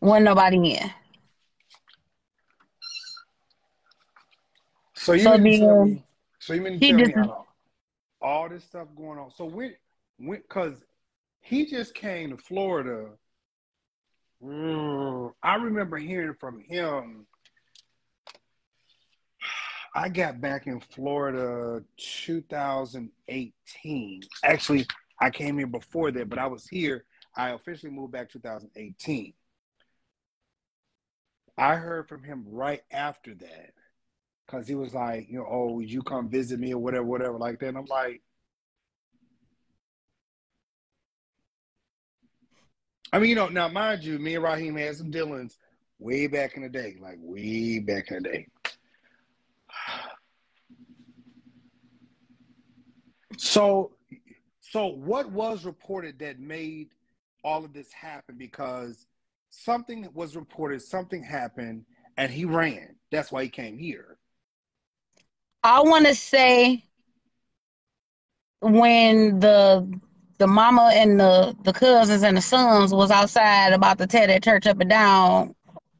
wasn't nobody in. so. You So mean to tell then me? So you mean to he tell just me out of all this stuff going on? So because he just came to Florida. I remember hearing from him. I got back in Florida 2018. Actually, I came here before that, but I was here. I officially moved back 2018. I heard from him right after that because he was like, oh, would you come visit me or whatever, whatever, like that. And I'm like, I mean, now mind you, me and Raheem had some dealings way back in the day, like way back in the day. So, so what was reported that made all of this happen? Because something was reported, something happened, and he ran. That's why he came here. I want to say when the mama and the cousins and the sons was outside about to tear that church up and down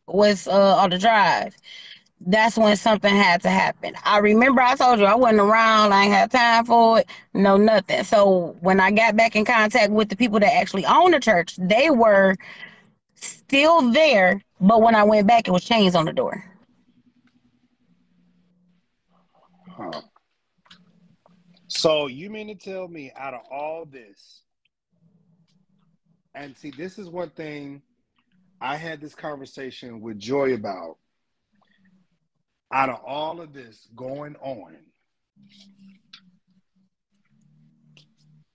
with on the drive. That's when something had to happen. I remember I told you I wasn't around. I ain't had time for it. No, nothing. So when I got back in contact with the people that actually own the church, they were still there. But when I went back, it was chains on the door. Huh. So you mean to tell me out of all this, and see, this is one thing I had this conversation with Joy about. Out of all of this going on,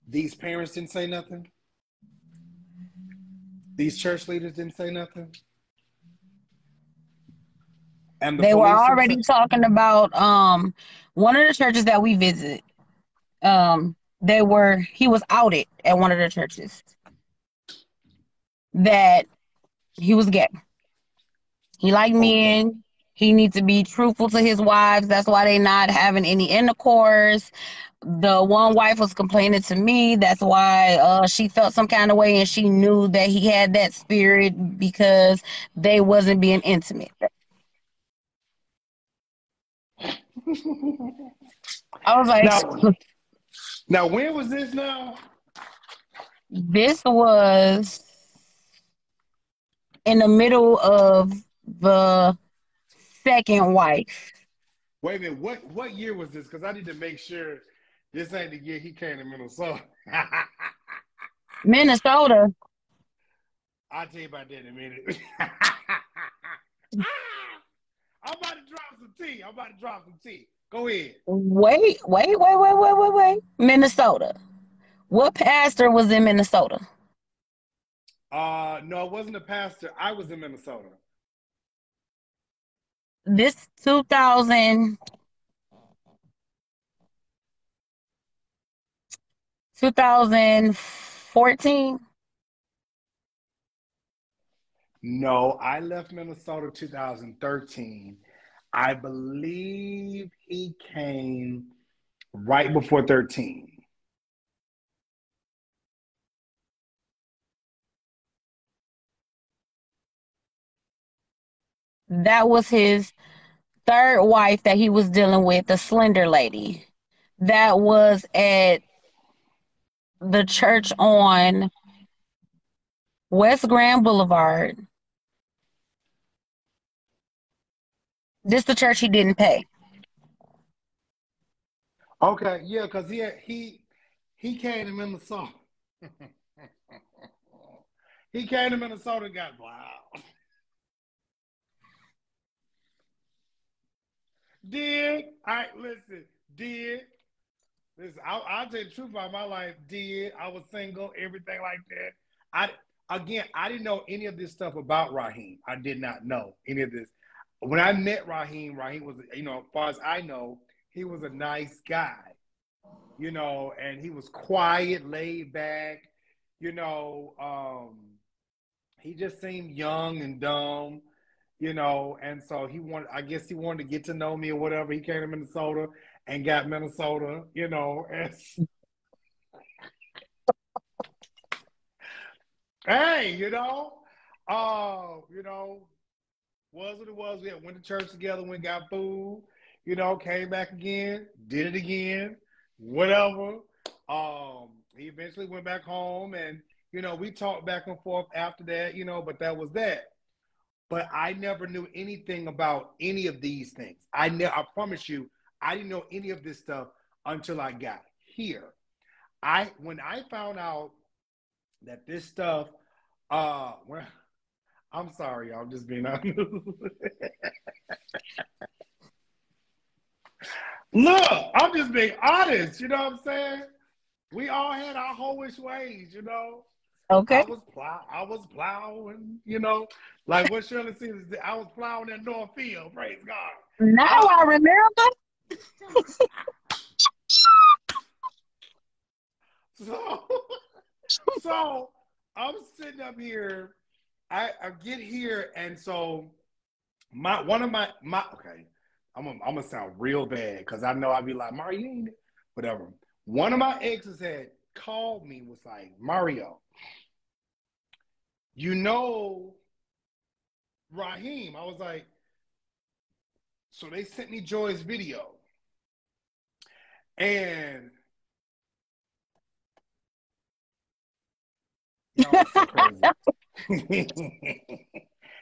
these parents didn't say nothing. These church leaders didn't say nothing, and the They were police didn't say. already talking about one of the churches that we visit. He was outed at one of the churches that he was gay. He liked Okay, men. He needs to be truthful to his wives. That's why they not having any intercourse. The one wife was complaining to me. That's why she felt some kind of way, and she knew that he had that spirit because they wasn't being intimate. I was like, Now, now, when was this now? this was in the middle of the second wife. Wait a minute, what year was this? Because I need to make sure this ain't the year he came to Minnesota. Minnesota. I'll tell you about that in a minute. I'm about to drop some tea. I'm about to drop some tea. Go ahead. Wait. Minnesota. What pastor was in Minnesota? No, it wasn't a pastor. I was in Minnesota. This 2000, 2014. No, I left Minnesota 2013. I believe he came right before 13. That was his third wife that he was dealing with, the slender lady. That was at the church on West Grand Boulevard. This the church he didn't pay. Okay, yeah, because he came to Minnesota. He came to Minnesota and got wow. Did I listen? Did listen? I'll tell you the truth about my life. Did I was single, everything like that. I didn't know any of this stuff about Raheem. I did not know any of this. When I met Raheem, Raheem was, as far as I know, he was a nice guy, and he was quiet, laid back, you know. He just seemed young and dumb, and so I guess he wanted to get to know me or whatever. He came to Minnesota and got Minnesota, and hey, was what it was. We went to church together, went got food, came back again, did it again, whatever. He eventually went back home and we talked back and forth after that, but that was that. But I never knew anything about any of these things. I promise you, I didn't know any of this stuff until I got here. When I found out that this stuff, well, I'm sorry, y'all, just being honest. Look, I'm just being honest. You know what I'm saying? We all had our hoish ways. Okay. I was plowing. Like what Shirley says. I was plowing that North Field. Praise God. Now I Uh, remember. so, so I'm sitting up here. I get here, and so one of my okay. I'm gonna sound real bad because I know I'd be like Mario, whatever. One of my exes had called me, was like, Mario, you know Raheem. I was like, so they sent me Joy's video. And y'all are so crazy.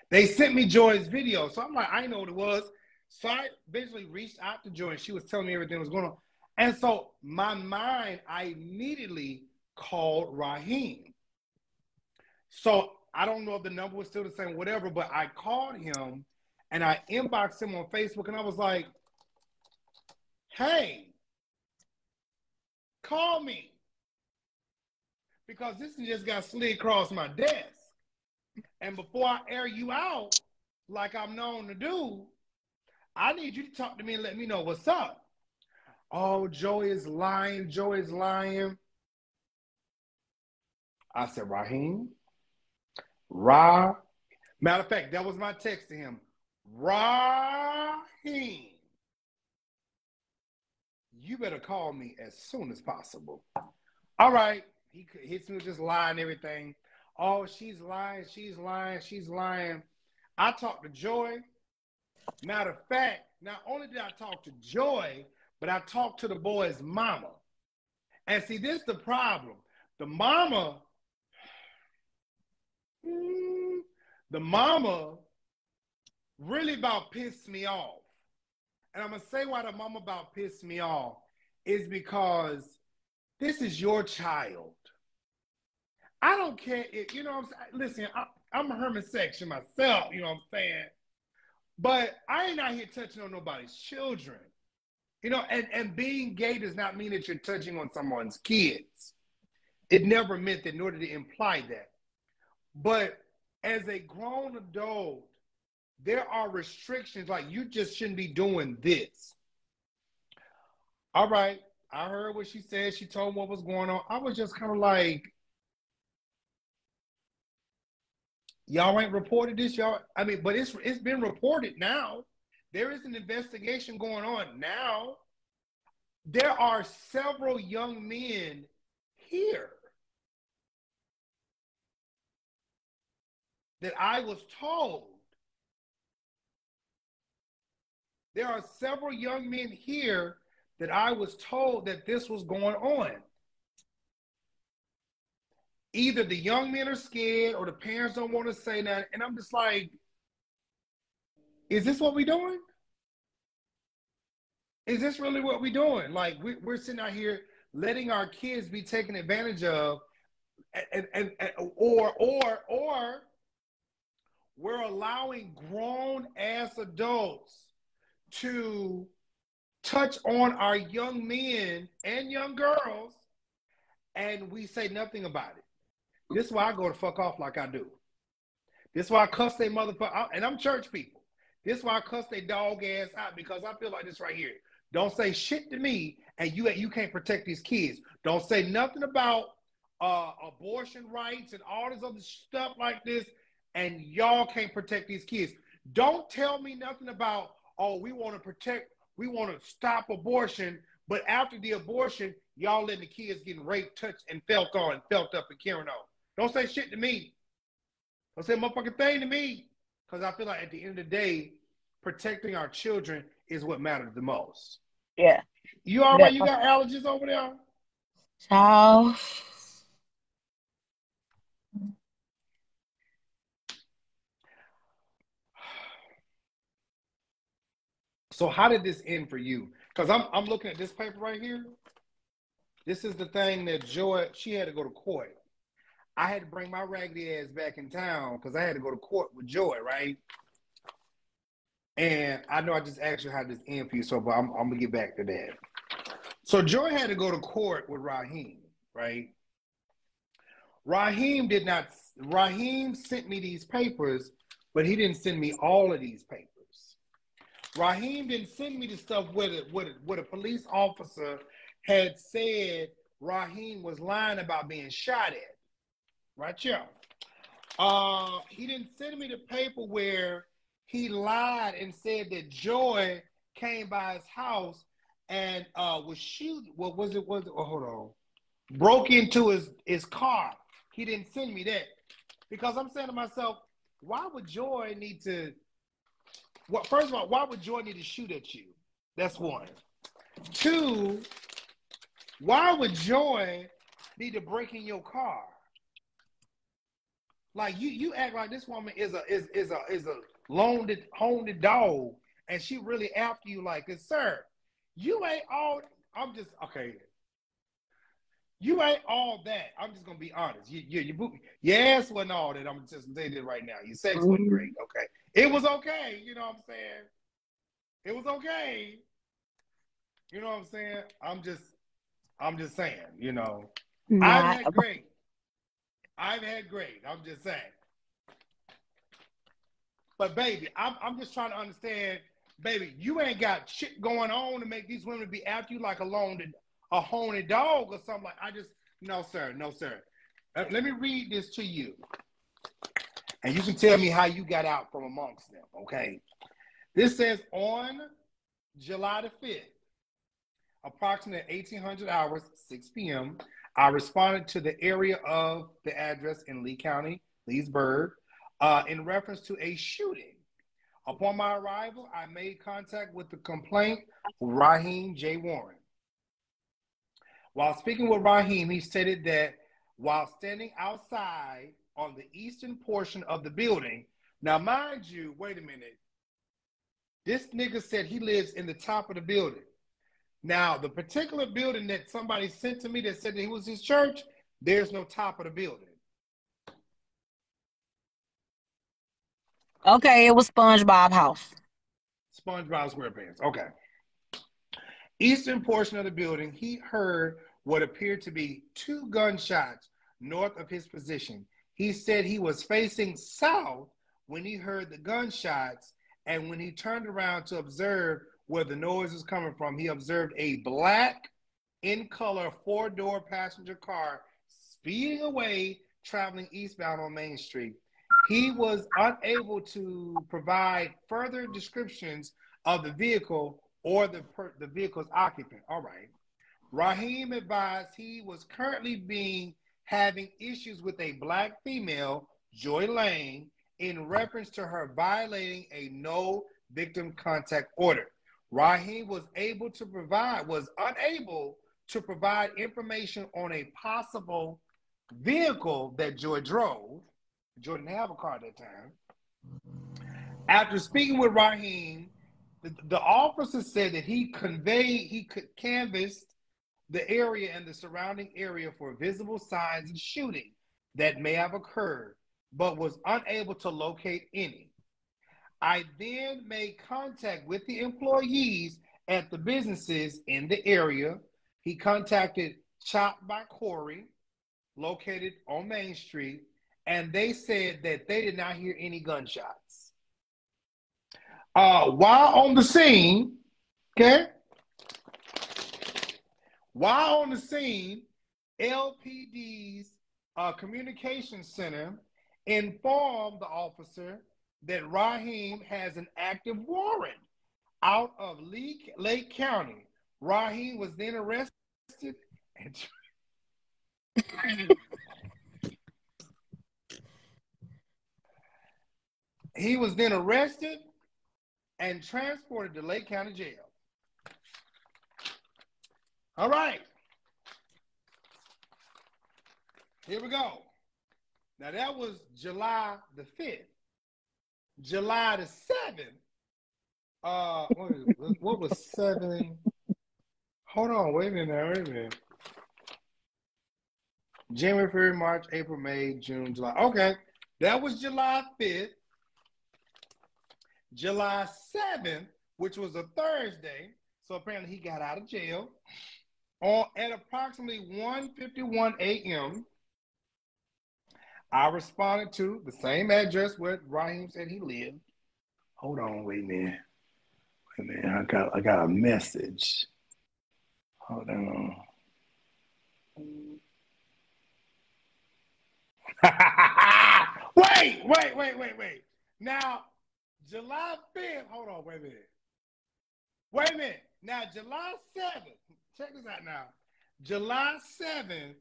They sent me Joy's video. So I'm like, I know what it was. So I basically reached out to Joy and she was telling me everything was going on. And so my mind, I immediately called Raheem. So I don't know if the number was still the same, whatever, but I called him and I inboxed him on Facebook and I was like, hey, call me. Because this just got slid across my desk. And before I air you out, like I'm known to do, I need you to talk to me and let me know what's up. Oh, Joey is lying. Joey is lying. I said, Raheem, Ra. Matter of fact, that was my text to him. Raheem, you better call me as soon as possible. All right. He hits me with this lie and everything. Oh, she's lying. She's lying. She's lying. I talked to Joy. Matter of fact, not only did I talk to Joy, but I talked to the boy's mama. And see, this is the problem. The mama, the mama really about pissed me off. And I'm going to say why the mama about pissed me off is because this is your child. I don't care if, you know what I'm saying? Listen, I'm a homosexual myself, you know what I'm saying? But I ain't out here touching on nobody's children. You know, and being gay does not mean that you're touching on someone's kids. It never meant that, nor did it imply that. But as a grown adult, there are restrictions, like you just shouldn't be doing this. All right, I heard what she said. She told me what was going on. I was just kind of like, y'all ain't reported this, y'all. I mean, but it's been reported now. There is an investigation going on now. There are several young men here that I was told. There are several young men here that I was told that this was going on. Either the young men are scared or the parents don't want to say that. And I'm just like, is this what we're doing? Is this really what we're doing? Like, we're sitting out here letting our kids be taken advantage of, or we're allowing grown-ass adults to touch on our young men and young girls, and we say nothing about it. This is why I go to fuck off like I do. This is why I cuss they motherfucker, and I'm church people. This is why I cuss they dog ass out, because I feel like this right here. Don't say shit to me, and you can't protect these kids. Don't say nothing about abortion rights and all this other stuff like this, and y'all can't protect these kids. Don't tell me nothing about, oh, we want to protect, we want to stop abortion, but after the abortion, y'all letting the kids getting raped, touched, and felt on, felt up, and carrying on. Don't say shit to me. Don't say a motherfucking thing to me. Because I feel like at the end of the day, protecting our children is what matters the most. Yeah. You all right? You got allergies over there? Ciao. So how did this end for you? Because I'm looking at this paper right here. This is the thing that Joy, she had to go to court. I had to bring my raggedy ass back in town because I had to go to court with Joy, right? And I know I just asked you how this end for you, so but I'm gonna get back to that. So Joy had to go to court with Raheem, right? Raheem sent me these papers, but he didn't send me all of these papers. Raheem didn't send me the stuff where a police officer had said Raheem was lying about being shot at. Right here. He didn't send me the paper where he lied and said that Joy came by his house and was shooting. What was it? Oh, hold on. Broke into his car. He didn't send me that. Because I'm saying to myself, why would Joy need to, well, first of all, why would Joy need to shoot at you? That's one. Two, why would Joy need to break in your car? Like you act like this woman is a honed dog, and she really after you like this, sir. You ain't all. I'm just okay. You ain't all that. I'm just gonna be honest. Your ass wasn't all that. I'm just saying it right now. Your sex wasn't great. Okay, it was okay. You know what I'm saying? It was okay. You know what I'm saying? I'm just saying. You know, I've Not. had great. I've had great. I'm just saying. But baby, I'm just trying to understand, baby, you ain't got shit going on to make these women be after you like a horny dog or something. Like no sir. Let me read this to you, and you can tell me how you got out from amongst them, okay? This says on July the 5th, approximately 1800 hours, 6 p.m., I responded to the area of the address in Lee County, Leesburg, in reference to a shooting. Upon my arrival, I made contact with the complaint, Raheem J. Warren. While speaking with Raheem, he stated that while standing outside on the eastern portion of the building, now mind you, wait a minute, this nigga said he lives in the top of the building. Now, the particular building that somebody sent to me that said that he was his church, there's no top of the building. Okay, it was SpongeBob House. SpongeBob SquarePants. Okay. Eastern portion of the building, he heard what appeared to be 2 gunshots north of his position. He said he was facing south when he heard the gunshots, and when he turned around to observe where the noise was coming from, he observed a black in color 4-door passenger car speeding away, traveling eastbound on Main Street. He was unable to provide further descriptions of the vehicle or the vehicle's occupant. All right. Raheem advised he was currently having issues with a black female, Joy Lane, in reference to her violating a no victim contact order. Raheem was unable to provide information on a possible vehicle that Joy drove. Joy didn't have a car at that time. After speaking with Raheem, the officer said that he canvassed the area and the surrounding area for visible signs of shooting that may have occurred, but was unable to locate any. I then made contact with the employees at the businesses in the area. He contacted Chop by Corey, located on Main Street, and they said that they did not hear any gunshots. While on the scene, okay? While on the scene, LPD's communication center informed the officer that Raheem has an active warrant out of Lake County. Raheem was then arrested and he was then arrested and transported to Lake County Jail. All right. Here we go. Now that was July the 5th. July the 7th. What was 7? Hold on, wait a minute. January, February, March, April, May, June, July. Okay. That was July 5th. July 7th, which was a Thursday. So apparently he got out of jail. At approximately 1:51 a.m., I responded to the same address where Raheem said he lived. Hold on, wait a minute. I got a message. Hold on. Wait. Now, July 5th, hold on, wait a minute. Now, July 7th, check this out now. July 7th,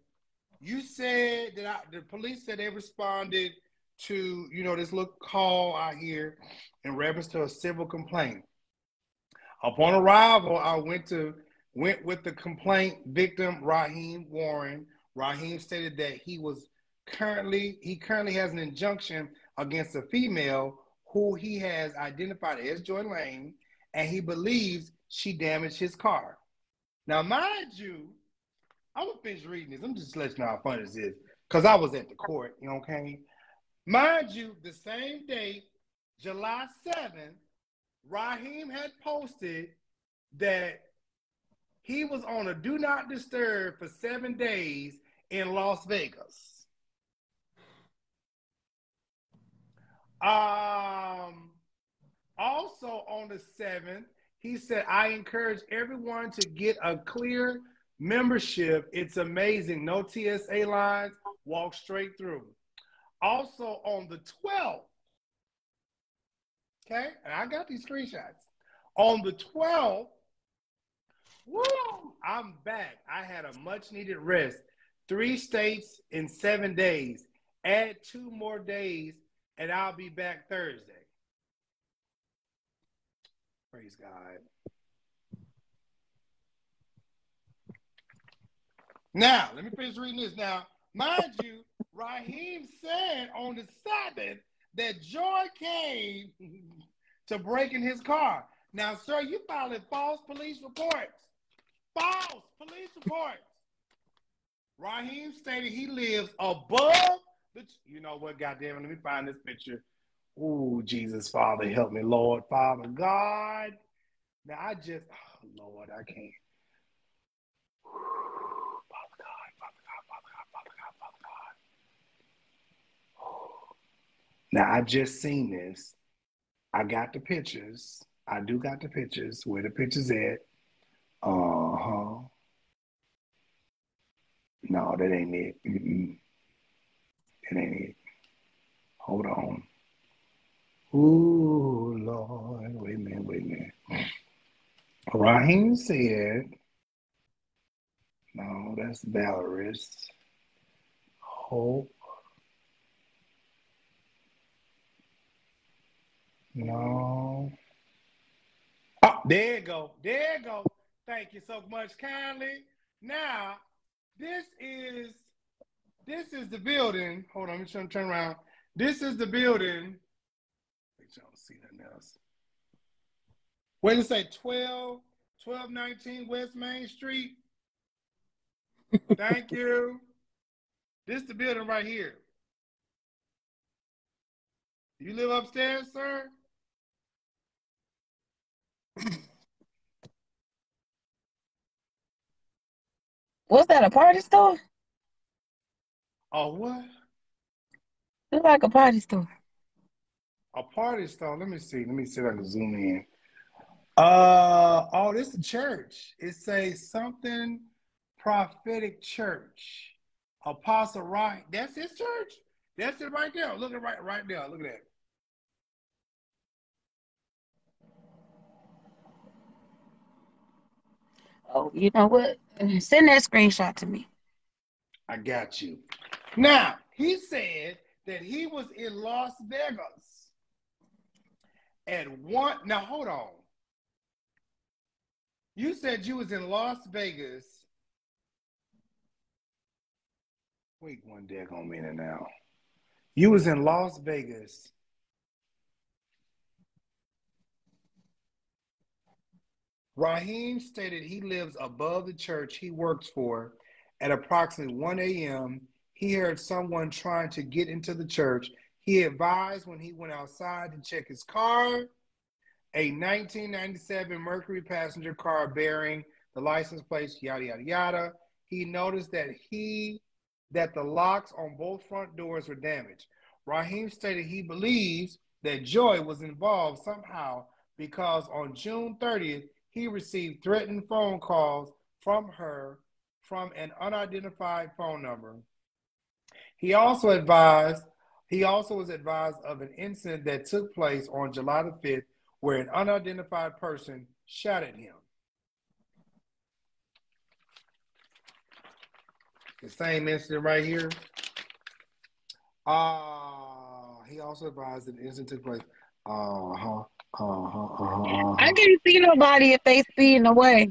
you said that the police said they responded to, this little call out here in reference to a civil complaint. Upon arrival, I went with the complaint victim, Raheem Warren. Raheem stated that he currently has an injunction against a female who he has identified as Joy Lane, and he believes she damaged his car. Now, mind you, I'm gonna finish reading this. I'm just letting you know how funny this is, because I was at the court, okay? Mind you, the same day, July 7th, Raheem had posted that he was on a do not disturb for 7 days in Las Vegas. Also on the 7th, he said, I encourage everyone to get a clear membership. It's amazing. No TSA lines. Walk straight through. Also on the 12th, Okay, and I got these screenshots. On the 12th, woo, I'm back. I had a much needed rest. 3 states in 7 days. Add 2 more days, and I'll be back Thursday. Praise God. Now, let me finish reading this. Now, mind you, Raheem said on the Sabbath that joy came to break in his car. Now, sir, you filing false police reports. False police reports. Raheem stated he lives above the. You know what? Goddamn it! Let me find this picture. Oh, Jesus, Father, help me, Lord, Father, God. Now I just, oh, Lord, I can't. Father God, Father God, Father God, Father God, Father God. Now I just seen this. I got the pictures. I do got the pictures. Where the pictures at? Uh-huh. No, that ain't it. Mm-mm. That ain't it. Hold on. Ooh, Lord. Wait a minute, wait a minute. Raheem said, no, that's Belarus. Hope. No. Oh, there you go. There you go. Thank you so much kindly. Now, this is this is the building. Hold on, I'm trying to turn around. This is the building. Wait, y'all see nothing else. What did it say? 1219 West Main Street. Thank you. This is the building right here. You live upstairs, sir? Was that a party store? Oh, what? Look like a party store. A party store. Let me see. Let me see if I can zoom in. Oh, this is a church. It says something prophetic church. Apostle Right. That's his church. That's it right there. Look at right there. Look at that. Oh, you know what? Send that screenshot to me. I got you. Now, he said that he was in Las Vegas at one. Now, hold on. You said you was in Las Vegas. Wait one daggone minute now. You was in Las Vegas. Raheem stated he lives above the church he works for. At approximately 1 a.m., he heard someone trying to get into the church. He advised when he went outside to check his car, a 1997 Mercury passenger car bearing the license plate, yada, yada, yada. He noticed that the locks on both front doors were damaged. Raheem stated he believes that Joy was involved somehow because on June 30th, he received threatening phone calls from her from an unidentified phone number. He also advised he also was advised of an incident that took place on July the 5th where an unidentified person shot at him. The same incident right here. He also advised that the incident took place. Uh-huh. Uh-huh. Uh-huh. I Uh-huh. can't see nobody if they speeding away.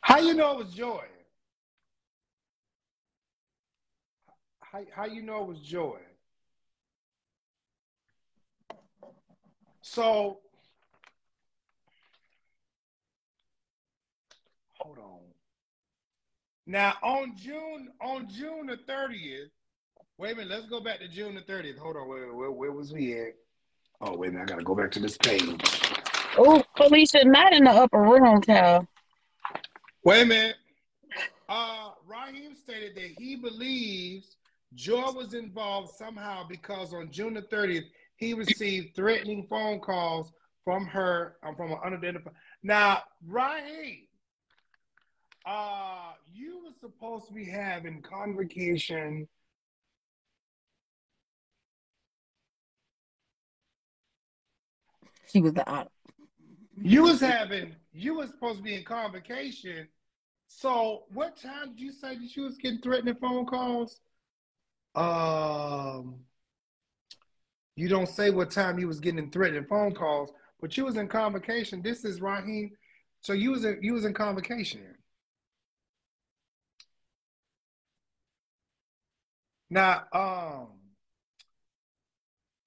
How you know it was Joy? How you know it was Joy? So hold on. Now on June the 30th, wait a minute, let's go back to June the 30th. Hold on, where was we at? Oh, wait a minute, I gotta go back to this page. Oh, Felicia, not in the upper room, child. Wait a minute. Raheem stated that he believes Joy was involved somehow because on June the 30th, he received threatening phone calls from her, from an unidentified. Now, Raheem, you were supposed to be having convocation She was the op. You was supposed to be in convocation. So what time did you say that you was getting threatening phone calls? Um, you don't say what time you was getting threatening phone calls, but you was in convocation. This is Raheem. So you was in convocation. Now,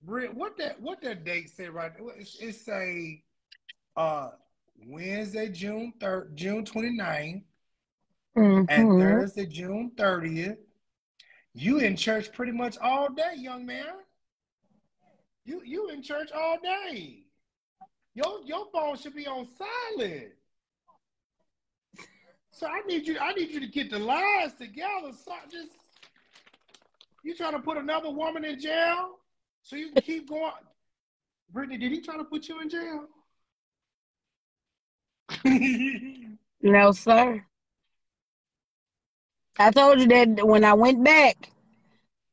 what that date say right? It say uh Wednesday, June 29th, and Mm-hmm. Thursday, June 30th. You in church pretty much all day, young man. You in church all day. Your phone should be on silent. So I need you to get the lies together. So just you trying to put another woman in jail so you can keep going. Brittany, did he try to put you in jail? No, sir. I told you that when I went back,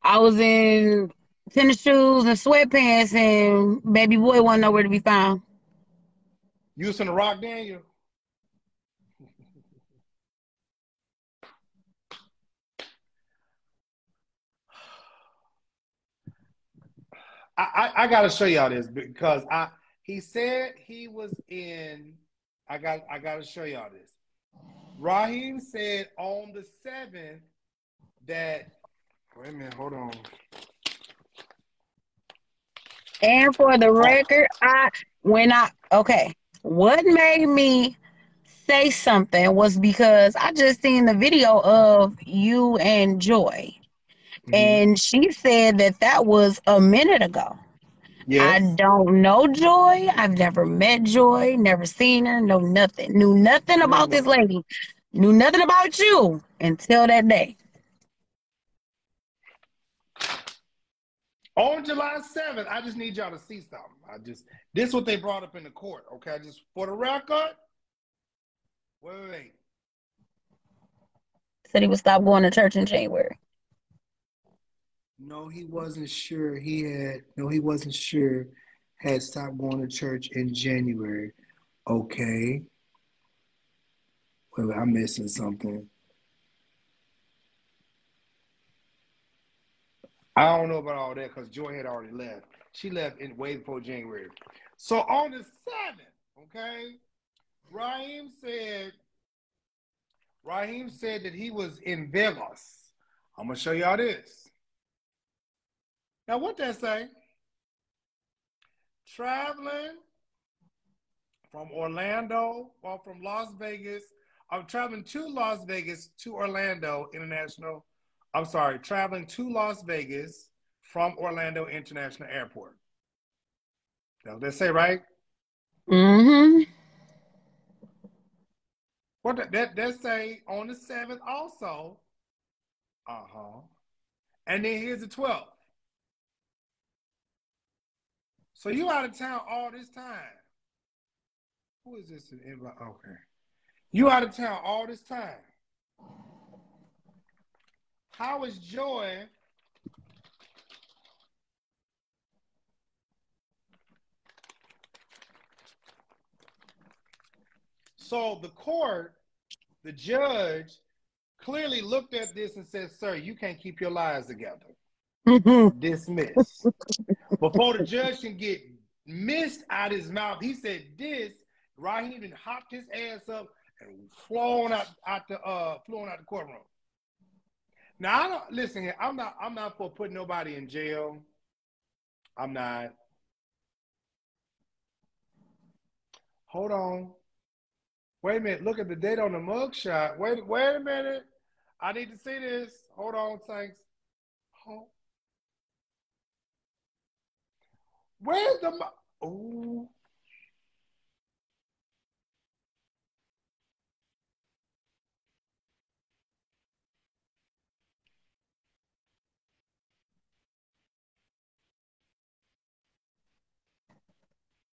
I was in tennis shoes and sweatpants, and baby boy wasn't nowhere to be found. You was in the Rock Daniel. I gotta show y'all this because I he said he was in. I gotta show y'all this. Raheem said on the 7th that. Wait a minute, hold on. And for the Oh, record, what made me say something was because I just seen the video of you and Joy, mm-hmm. and she said that that was a minute ago. I Yes. don't know Joy. I've never met Joy, never seen her, know nothing. Knew nothing No, about this no. lady. Knew nothing about you until that day. On July 7th, I just need y'all to see something. This is what they brought up in the court. Okay, just for the record. Wait. Said he would stop going to church in January. No, he wasn't sure. He wasn't sure. Had stopped going to church in January. Okay. Wait, I'm missing something. I don't know about all that because Joy had already left. She left in way before January. So on the 7th, okay, Raheem said Raheem said that he was in Vegas. I'm gonna show y'all this. Now what that say? Traveling from Orlando or from Las Vegas. I'm traveling to Las Vegas to Orlando International. I'm sorry, traveling to Las Vegas from Orlando International Airport. Now they say right? Mm-hmm. What that say on the 7th also. Uh-huh. And then here's the 12th. So you out of town all this time. Who is this? Okay. You out of town all this time. How is Joy? So the judge, clearly looked at this and said, "Sir, you can't keep your lies together. Dismiss." Before the judge can get mist out his mouth, he said this. Raheem even hopped his ass up and flown out the courtroom. Now I don't listen here. I'm not for putting nobody in jail. I'm not. Hold on. Wait a minute. Look at the date on the mugshot. Wait a minute. I need to see this. Hold on, thanks. Oh, where's the? Oh,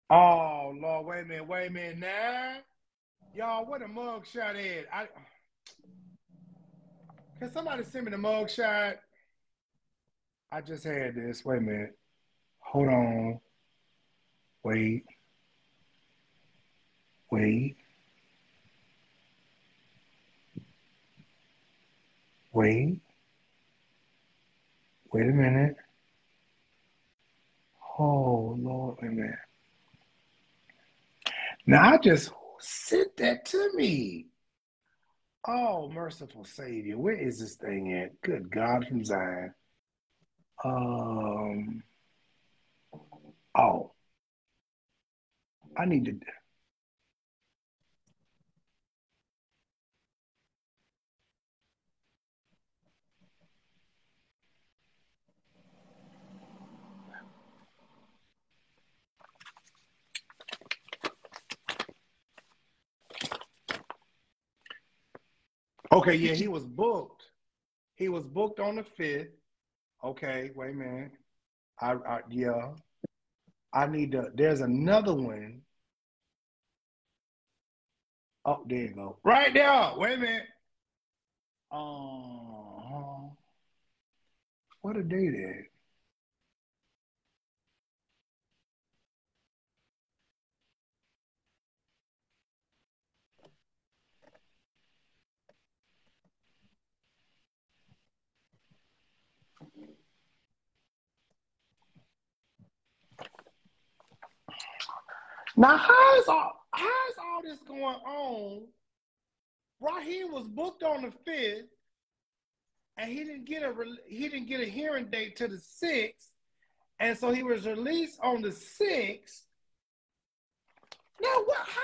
oh Lord. Wait a minute. Wait a minute. Now, y'all, what a mugshot at? Can somebody send me the mugshot? I just had this. Wait a minute. Hold on. Wait. Wait, wait, wait a minute. Oh Lord, wait a minute. Now I just sent that to me. Oh, merciful Savior, where is this thing at? Good God from Zion. Um. Oh, I need to. Okay, yeah, he was booked. He was booked on the 5th. Okay, wait a minute. Yeah. I need to. There's another one. Oh, there you go. Right there. Wait a minute. What a day that. Now, how is all this going on? Raheem was booked on the 5th, and he didn't get a hearing date to the 6th, and so he was released on the 6th. Now, what? How?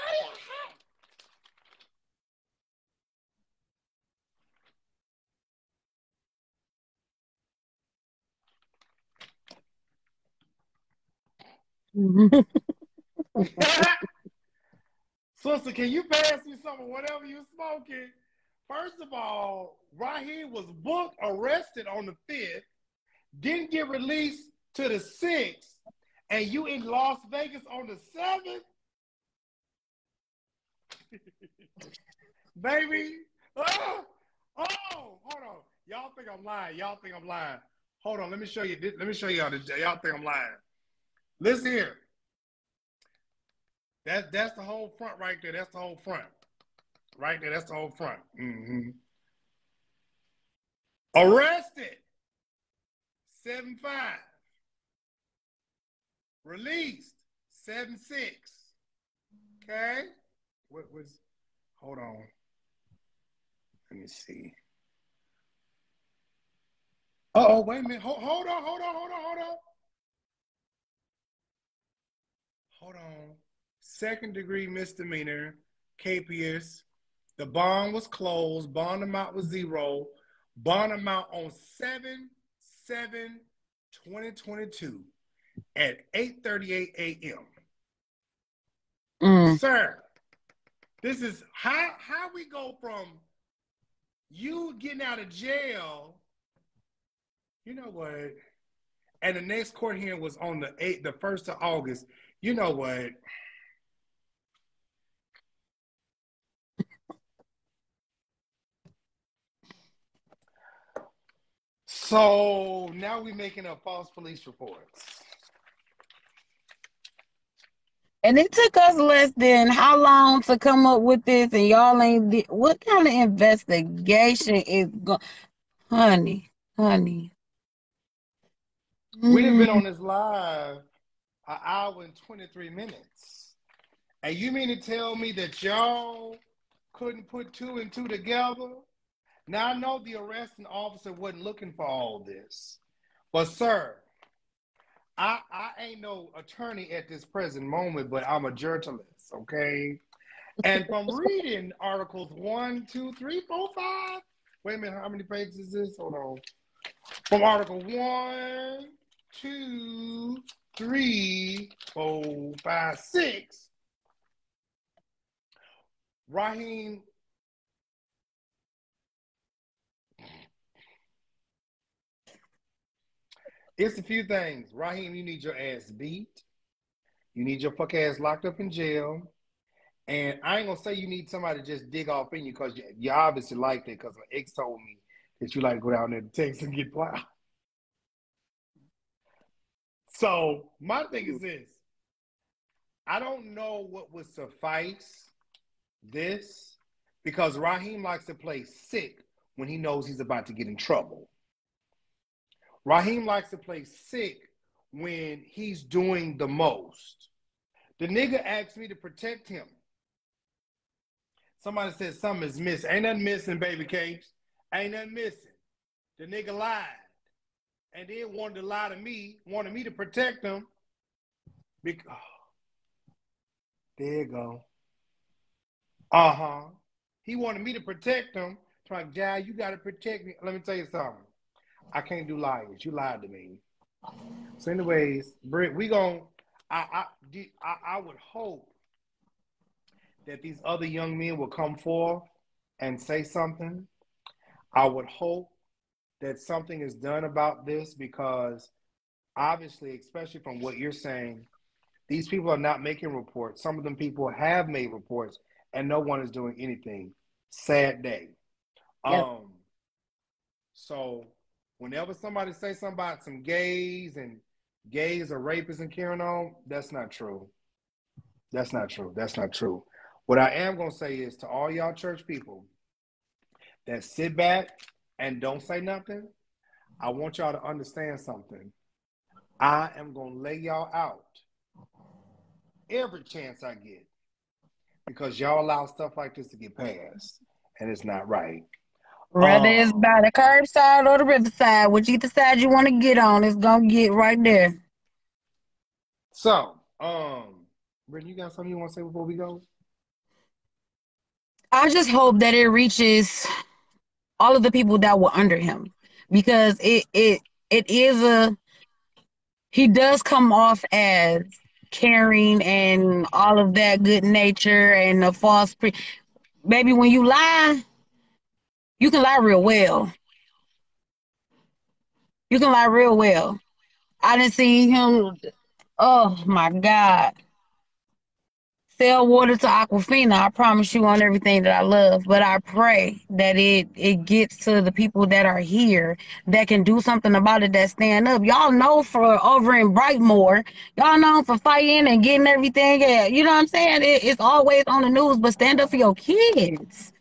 Sister, can you pass me some of whatever you're smoking? First of all, Raheem was booked, arrested on the 5th, didn't get released to the 6th, and you in Las Vegas on the 7th? Baby. Oh, hold on. Y'all think I'm lying. Y'all think I'm lying. Hold on, let me show you. Let me show y'all. Y'all think I'm lying. Listen here. That's the whole front right there. That's the whole front. Right there. That's the whole front. Mm-hmm. Arrested. 7-5. Released. 7-6. Okay. What was? Hold on. Let me see. Oh, wait a minute. Hold on. Hold on. Second degree misdemeanor, capious. The bond was closed. Bond amount was zero. Bond amount on 7/7/2022 at 8:38 a.m. Sir, this is how we go from you getting out of jail. You know what? And the next court hearing was on the 1st of August. You know what? So now we're making up false police reports. And it took us less than how long to come up with this, and y'all ain't. What kind of investigation is going, honey? We done been on this live an hour and 23 minutes. And you mean to tell me that y'all couldn't put two and two together? Now, I know the arresting officer wasn't looking for all this. But, sir, I ain't no attorney at this present moment, but I'm a journalist, okay? And from reading articles 1, 2, 3, 4, 5. Wait a minute, how many pages is this? Hold on. From article 1, 2, 3, 4, 5, 6. Raheem, it's a few things. Raheem, you need your ass beat. You need your fuck ass locked up in jail. And I ain't gonna say you need somebody to just dig off in you because you obviously like that because my ex told me that you like to go down there to Texas and get plowed. So my thing is this. I don't know what would suffice this because Raheem likes to play sick when he knows he's about to get in trouble. Raheem likes to play sick when he's doing the most. The nigga asked me to protect him. Somebody said something is missing. Ain't nothing missing, baby cakes. Ain't nothing missing. The nigga lied. And then wanted to lie to me, wanted me to protect him. Because, oh, there you go. Uh-huh. He wanted me to protect him. Like, Jai, you got to protect me. Let me tell you something. I can't do liars. You lied to me. So, anyways, Britt, we gon' I would hope that these other young men will come forth and say something. I would hope that something is done about this because obviously, especially from what you're saying, these people are not making reports. Some of them people have made reports and no one is doing anything. Sad day. Yep. So whenever somebody say something about some gays and gays are rapists and carrying on, that's not true. That's not true. That's not true. What I am gonna say is to all y'all church people that sit back and don't say nothing, I want y'all to understand something. I am gonna lay y'all out every chance I get because y'all allow stuff like this to get passed, and it's not right. Whether it's Um, by the curbside or the riverside, which either side you want to get on, it's gonna get right there. so, Brittany, you got something you want to say before we go? I just hope that it reaches all of the people that were under him, because it is a he does come off as caring and all of that good nature and a baby, when you lie, you can lie real well. You can lie real well. I didn't see him. Oh my God. Sell water to Aquafina. I promise you on everything that I love. But I pray that it gets to the people that are here that can do something about it, that stand up. Y'all know for over in Brightmoor, y'all know for fighting and getting everything. Yeah, you know what I'm saying? It's always on the news, but stand up for your kids.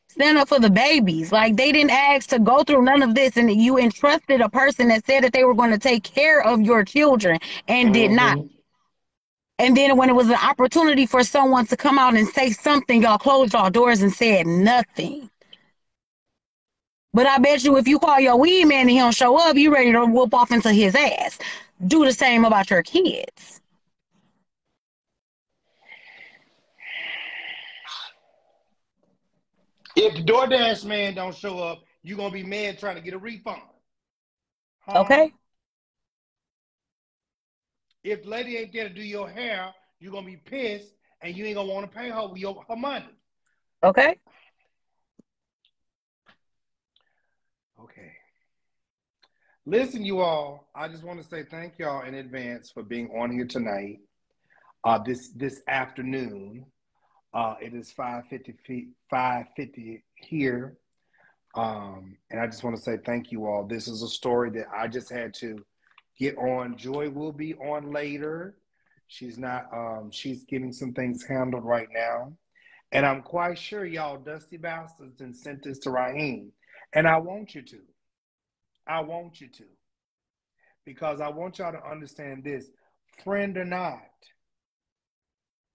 Stand up for the babies. Like, they didn't ask to go through none of this, and you entrusted a person that said that they were going to take care of your children and did not. Mm-hmm. And then when it was an opportunity for someone to come out and say something, y'all closed y'all doors and said nothing. But I bet you if you call your weed man and he don't show up, you ready to whoop off into his ass. Do the same about your kids. If the DoorDash man don't show up, you gonna be mad trying to get a refund, huh? Okay? If the lady ain't there to do your hair, you're gonna be pissed and you ain't gonna want to pay her her money. Okay? Okay. Listen, you all. I just want to say thank y'all in advance for being on here tonight. This afternoon. It is 5:50 here. And I just want to say thank you all. This is a story that I just had to get on. Joy will be on later. She's not, she's getting some things handled right now. And I'm quite sure y'all dusty bastards and sent this to Raheem. And I want you to. I want you to. Because I want y'all to understand this. Friend or not,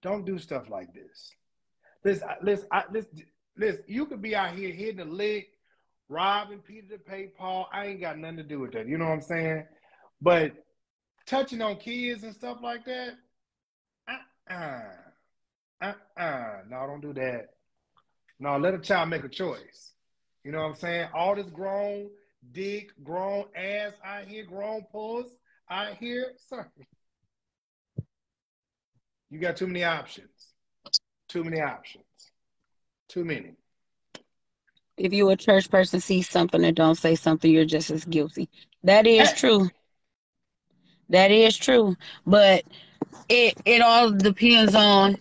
don't do stuff like this. Listen, you could be out here hitting a lick, robbing Peter to pay Paul. I ain't got nothing to do with that. You know what I'm saying? But touching on kids and stuff like that, no, don't do that. No, let a child make a choice. You know what I'm saying? All this grown dick, grown ass out here, grown puss out here, sorry. You got too many options. Too many options. Too many. If you a church person, see something and don't say something, you're just as guilty. That is Hey, true. That is true. But it all depends on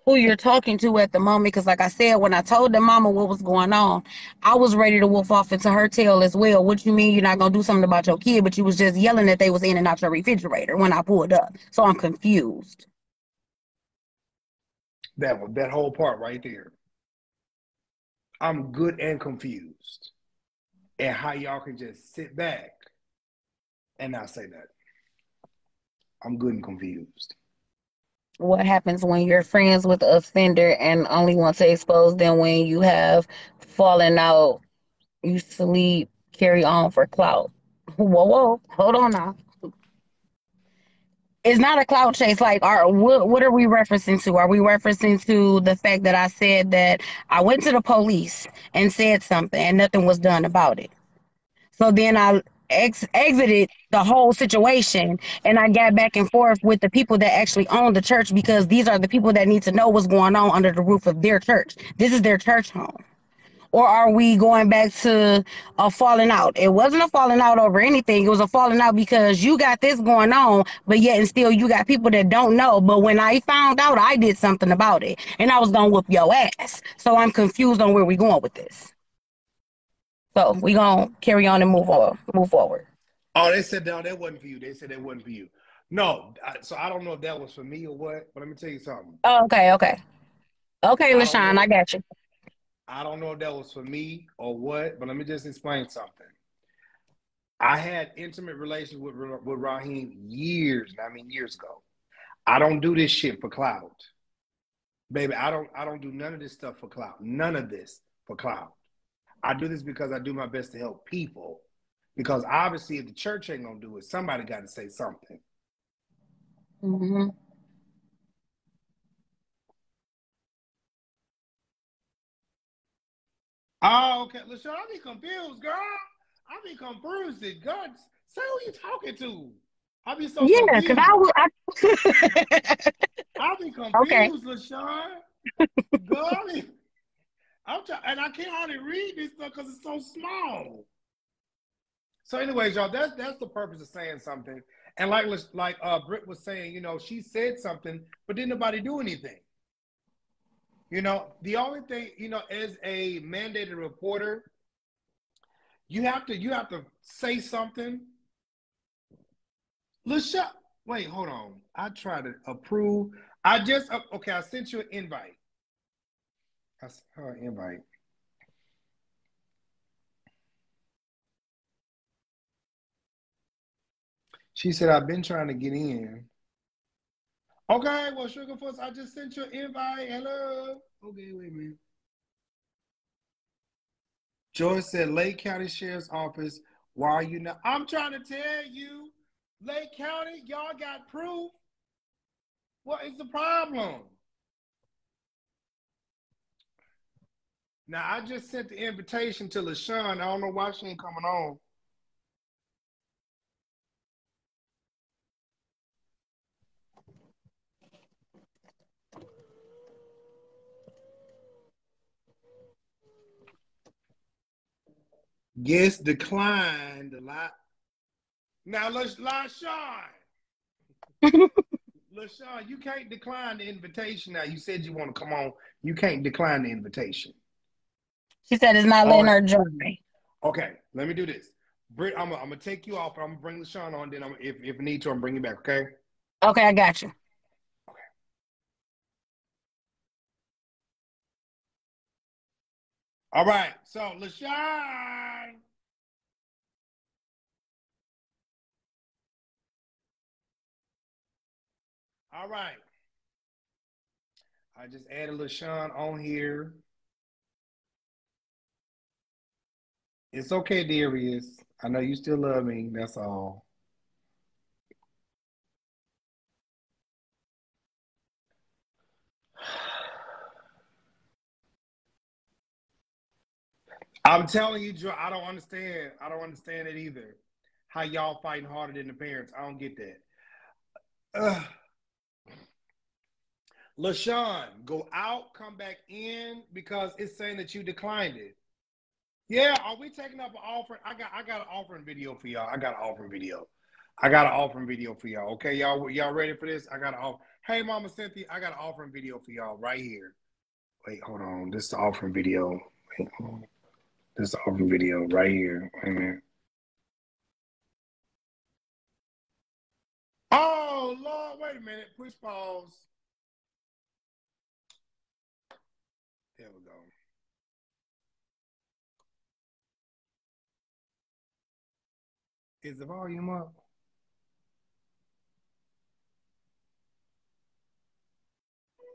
who you're talking to at the moment. Because, like I said, when I told the mama what was going on, I was ready to wolf off into her tail as well. What you mean you're not gonna do something about your kid? But you was just yelling that they was in and out your refrigerator when I pulled up. So I'm confused. That whole part right there. I'm good and confused. And how y'all can just sit back and not say that. I'm good and confused. What happens when you're friends with the offender and only want to expose them when you have fallen out, you sleep, carry on for clout? Whoa, whoa, hold on now. It's not a clout chase. Like, what are we referencing to? Are we referencing to the fact that I said that I went to the police and said something and nothing was done about it? So then I exited the whole situation and I got back and forth with the people that actually own the church because these are the people that need to know what's going on under the roof of their church. This is their church home. Or are we going back to a falling out? It wasn't a falling out over anything. It was a falling out because you got this going on, but yet and still you got people that don't know. But when I found out, I did something about it and I was going to whoop your ass. So I'm confused on where we going with this. So we going to carry on and move forward. Oh, they said no, that wasn't for you. They said that wasn't for you. No, so I don't know if that was for me or what. But let me tell you something. Oh, okay, okay. Okay, I don't LaShawn, know. I got you. I don't know if that was for me or what. But let me just explain something. I had intimate relations with Raheem years. I mean years ago. I don't do this shit for clout, baby. I don't do none of this stuff for clout. None of this for clout. I do this because I do my best to help people. Because obviously, if the church ain't gonna do it, somebody got to say something. Hmm. Oh, okay. LaShawn, I be confused, girl. I be confused. God, say who you talking to. I be so Yeah, because I confused. was. I be Okay. confused, LaShawn. Girl, I'm trying, and I can't hardly read this stuff because it's so small. So, anyways, y'all, that's the purpose of saying something. And like Britt was saying, she said something, but didn't nobody do anything. The only thing, as a mandated reporter, you have to say something. LaShawn, wait, hold on. I try to approve. I just okay. I sent you an invite. I sent her an invite. She said I've been trying to get in. Okay, well, Sugarfoot, I just sent you an invite. Hello. Okay, wait a minute. Joyce said, Lake County Sheriff's Office, why are you not? I'm trying to tell you, Lake County, y'all got proof. What is the problem? Now, I just sent the invitation to LaShawn. I don't know why she ain't coming on. Guest declined a lot. Now, LaShawn, LaShawn, you can't decline the invitation now. You said you want to come on. You can't decline the invitation. She said it's not Or letting her join me. okay, let me do this. Britt, I'm gonna take you off. I'm gonna bring LaShawn on. Then if need to, I'm bring you back. Okay. Okay, I got you. Okay. All right. So LaShawn. All right. I just added LaShawn on here. It's okay, Darius. I know you still love me. That's all. I'm telling you, Joe, I don't understand. I don't understand it either. How y'all fighting harder than the parents. I don't get that. Ugh. LaShawn, go out, come back in because it's saying that you declined it. Yeah, are we taking up an offer? I got an offering video for y'all. I got an offering video. I got an offering video for y'all. Okay, y'all ready for this? I got an offer. Hey, Mama Cynthia, I got an offering video for y'all right here. Wait, hold on. This is the offering video. Wait, hold on. This is the offering video right here. Wait a minute. Oh Lord, wait a minute. Push pause. There we go. Is the volume up?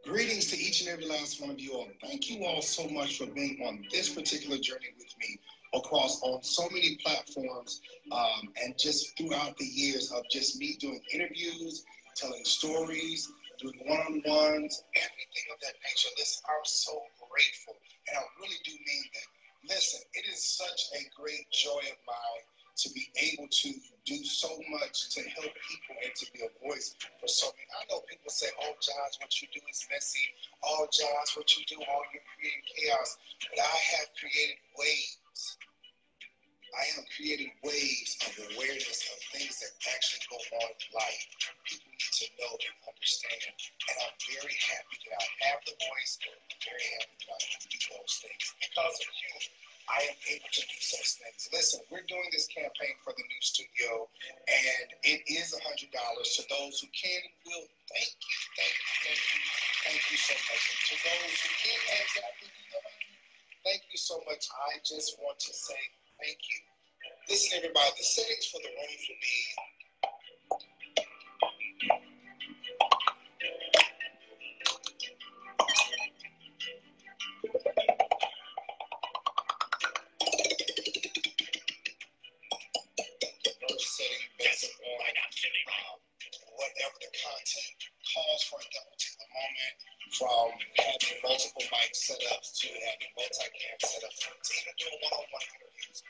Greetings to each and every last one of you all. Thank you all so much for being on this particular journey with me across on so many platforms, and just throughout the years of just me doing interviews, telling stories, doing one-on-ones, everything of that nature. Listen, I'm so grateful, and I really do mean that. Listen, it is such a great joy of mine to be able to do so much to help people and to be a voice for so many. I know people say, oh, Josh, what you do is messy. Oh, Josh, what you do, oh, you're creating chaos. But I have created waves. I am creating waves of awareness of things that actually go on in life. People need to know and understand. And I'm very happy that I have the voice. I'm very happy that I can do those things. Because of you, I am able to do such things. Listen, we're doing this campaign for the new studio, and it is $100 to those who can and will. Thank you, thank you, thank you, thank you so much. And to those who can't exactly do the 100, thank you so much. I just want to say thank you. Listen, everybody, the settings for the rooms will be first setting based on whatever the content calls for at that particular moment, from having multiple mic setups to having multi-cam setups to even doing one-on-one interviews.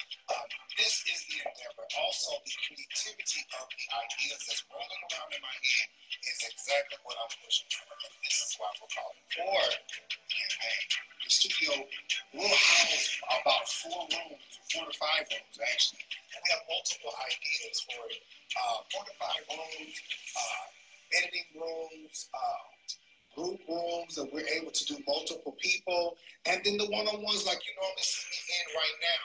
This is the endeavor. Also, the creativity of the ideas that's rolling around in my head is exactly what I'm pushing for. And this is why we're calling for campaign. The studio will house about 4 to 5 rooms, actually. And we have multiple ideas for it. 4 to 5 rooms, editing rooms, group rooms that we're able to do multiple people, and then the one-on-ones like you normally see me in right now.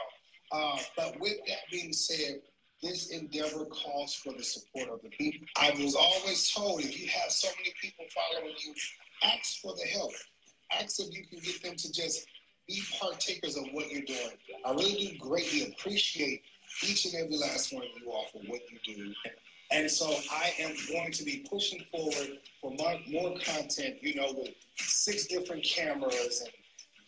But with that being said, this endeavor calls for the support of the people. I was always told, if you have so many people following you, ask for the help. Ask if you can get them to just be partakers of what you're doing. I really do greatly appreciate each and every last one of you all for what you do. And so I am going to be pushing forward for more content, with 6 different cameras and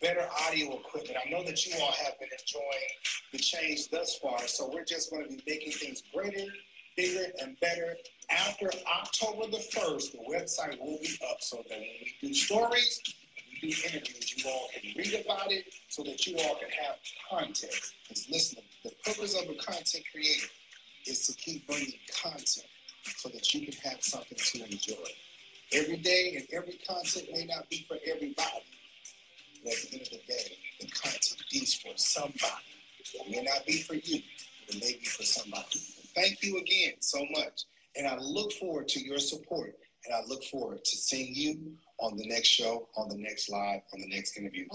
better audio equipment. I know that you all have been enjoying the change thus far, so we're just going to be making things greater, bigger, and better. After October the 1st, the website will be up so that when we do stories, when we do interviews, you all can read about it so that you all can have context. Because listen, the purpose of a content creator is to keep bringing content so that you can have something to enjoy. Every day and every content may not be for everybody, but at the end of the day, the content is for somebody. It may not be for you, but it may be for somebody. Thank you again so much. And I look forward to your support. And I look forward to seeing you on the next show, on the next live, on the next interview.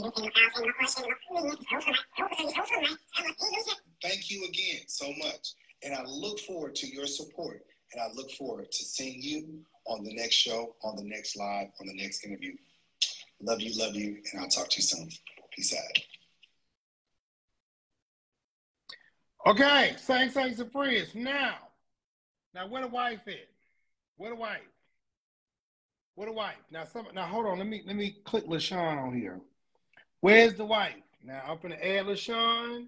Thank you again so much. And I look forward to your support. And I look forward to seeing you on the next show, on the next live, on the next interview. Love you, and I'll talk to you soon. Peace out. Okay, thanks and friends. Now where the wife at? Where the wife? Where the wife? Now hold on. Let me click LaShawn on here. Where's the wife? Now I'm gonna add LaShawn.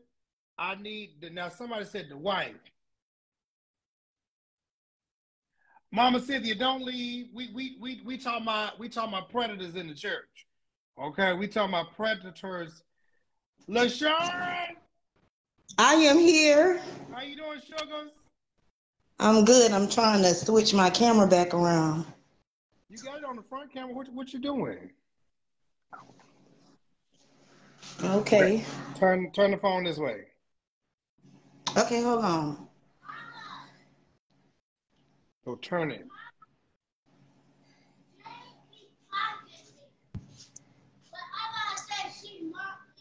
Now somebody said the wife. Mama Cynthia, don't leave. We talking about predators in the church. Okay, we talking about predators. LaShawn! I am here. How you doing, Sugars? I'm good. I'm trying to switch my camera back around. You got it on the front camera. What you doing? Okay. Turn the phone this way. Okay, hold on. So turn it.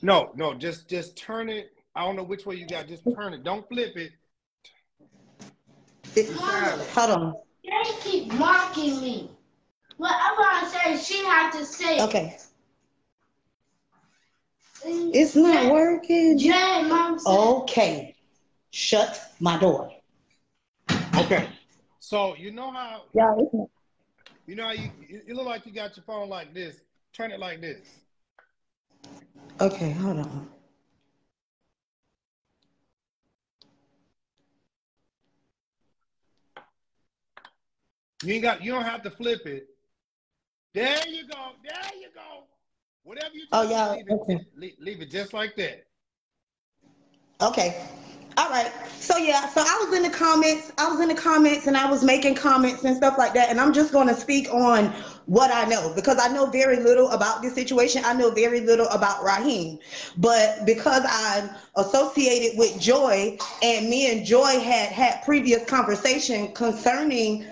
No, just turn it. I don't know which way you got. Just turn it. Don't flip it. Hold on. They keep mocking me. What I'm gonna say, she had to say. Okay. It's not working. Jay, Mom said. Okay. Shut my door. Okay. So you know how Yeah. you look like you got your phone like this. Turn it like this. Okay, hold on. You don't have to flip it. There you go. There you go. Whatever you're Oh, doing, yeah. Okay. leave it just like that. Okay. All right. So yeah, so I was in the comments. I was in the comments and I was making comments and stuff like that. And I'm just going to speak on what I know because I know very little about this situation. I know very little about Raheem. But because I'm associated with Joy and me and Joy had previous conversation concerning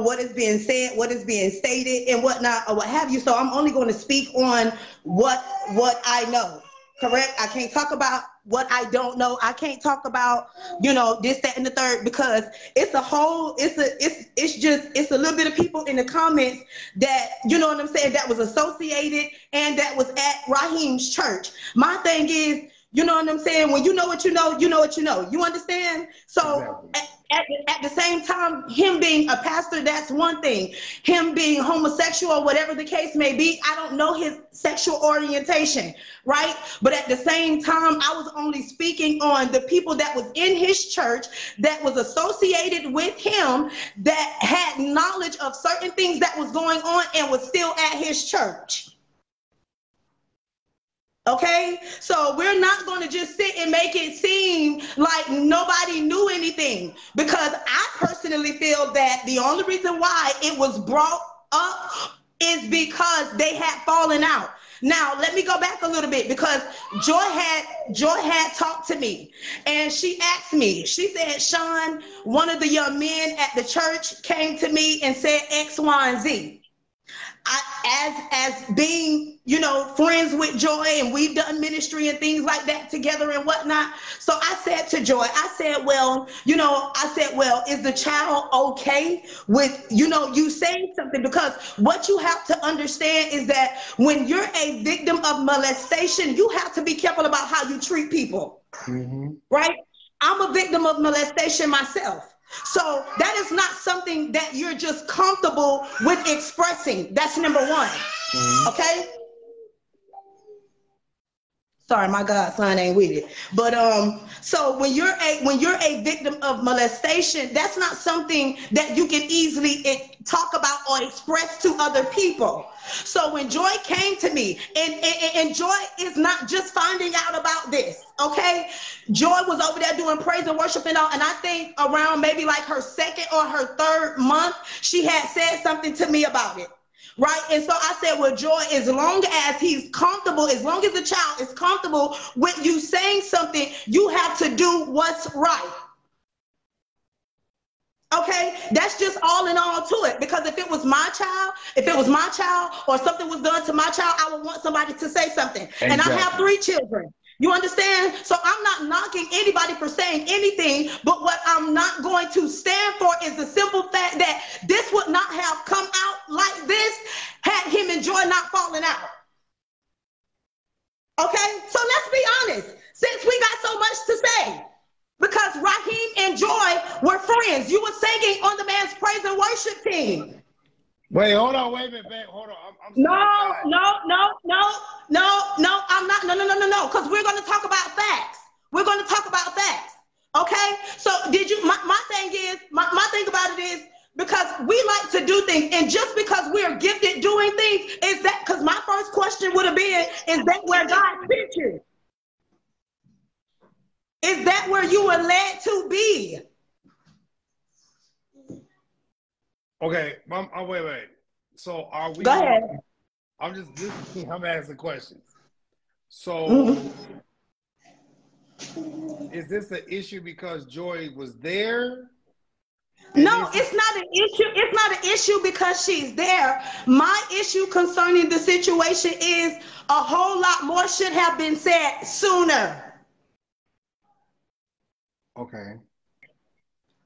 what is being said, what is being stated and whatnot or what have you. So I'm only going to speak on what I know. Correct. I can't talk about what I don't know. I can't talk about, this, that, and the third, because it's a whole, it's a little bit of people in the comments that, you know what I'm saying, that was associated and that was at Raheem's church. My thing is, you know what I'm saying? When you know what you know, you know what you know. You understand? So Exactly. at the same time, him being a pastor, that's one thing. Him being homosexual, whatever the case may be, I don't know his sexual orientation, right? But at the same time, I was only speaking on the people that was in his church, that was associated with him, that had knowledge of certain things that was going on and was still at his church. Okay, so we're not going to just sit and make it seem like nobody knew anything, because I personally feel that the only reason why it was brought up is because they had fallen out. Now, let me go back a little bit, because Joy had talked to me and she asked me, she said, Sean, one of the young men at the church came to me and said X, Y, and Z. As being, friends with Joy, and we've done ministry and things like that together and whatnot. So I said to Joy, I said, well, is the child okay with, you saying something? Because what you have to understand is that when you're a victim of molestation, you have to be careful about how you treat people, right? I'm a victim of molestation myself. So that is not something that you're just comfortable with expressing. That's number one. Okay? Sorry, my godson ain't with it. But so when you're a victim of molestation, that's not something that you can easily talk about or express to other people. So when Joy came to me, and Joy is not just finding out about this, okay? Joy was over there doing praise and worship and all, and I think around maybe like her second or her third month, she had said something to me about it. Right. And so I said, well, Joy, as long as he's comfortable, as long as the child is comfortable with you saying something, you have to do what's right. Okay, that's just all in all to it. Because if it was my child or something was done to my child, I would want somebody to say something. Exactly. And I have 3 children. You understand? So I'm not knocking anybody for saying anything, but what I'm not going to stand for is the simple fact that this would not have come out like this had him and Joy not fallen out. Okay, so let's be honest. Since we got so much to say, because Raheem and Joy were friends. You were singing on the man's praise and worship team. Wait, hold on, wait a minute, babe. Hold on. I'm No, I'm not. No. Because we're going to talk about facts. We're going to talk about facts. Okay? So my thing about it is, because we like to do things, and just because we're gifted doing things, is that, because my first question would have been, is that where God sent you? Is that where you were led to be? Okay, wait. So are we? Go ahead. I'm asking questions. So is this an issue because Joy was there? No, it's not an issue. It's not an issue because she's there. My issue concerning the situation is a whole lot more should have been said sooner. Okay.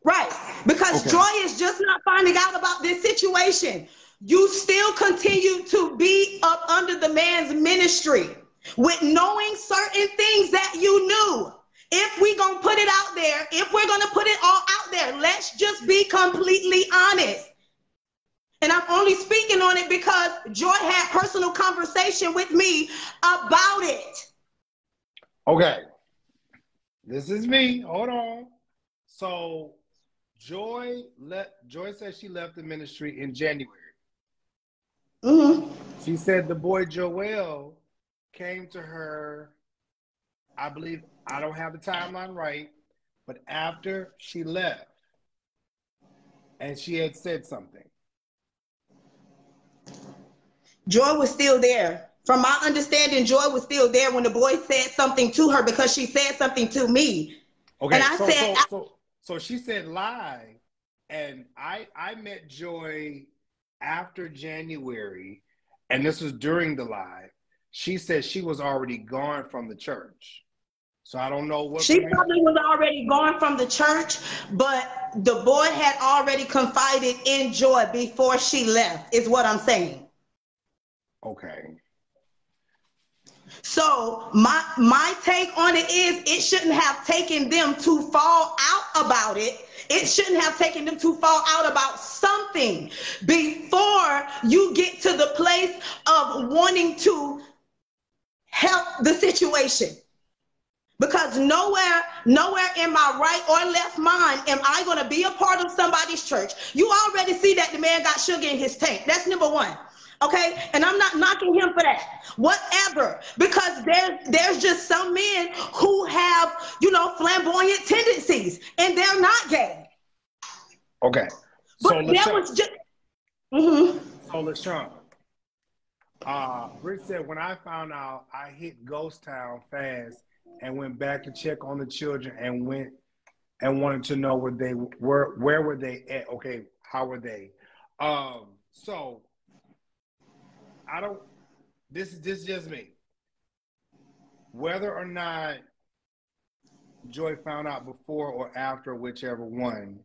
Right. Because Joy is just not finding out about this situation. you still continue to be up under the man's ministry with knowing certain things that you knew. If we gonna put it out there, if we're gonna put it all out there, let's just be completely honest. And I'm only speaking on it because Joy had personal conversation with me about it. Okay. This is me. Hold on. So Joy said she left the ministry in January. Mm-hmm. She said the boy Joel came to her, I believe, I don't have the timeline right, but after she left, and she had said something. Joy was still there. From my understanding, Joy was still there when the boy said something to her because she said something to me. Okay, and I so she said lie, and I met Joy after January, and this was during the lie. She said she was already gone from the church. So I don't know what. She probably was already gone from the church, but the boy had already confided in Joy before she left, is what I'm saying. Okay. So my take on it is it shouldn't have taken them to fall out about it. It shouldn't have taken them to fall out about something before you get to the place of wanting to help the situation. Because nowhere in my right or left mind am I going to be a part of somebody's church. You already see that the man got sugar in his tank. That's number one. Okay, and I'm not knocking him for that. Whatever, because there's just some men who have, flamboyant tendencies, and they're not gay. Okay, but there was just. So LaShawn, Britt said, when I found out, I hit Ghost Town fast and went back to check on the children and went and wanted to know where were they at? Okay, how were they? So I don't. This is just me. Whether or not Joy found out before or after, whichever one.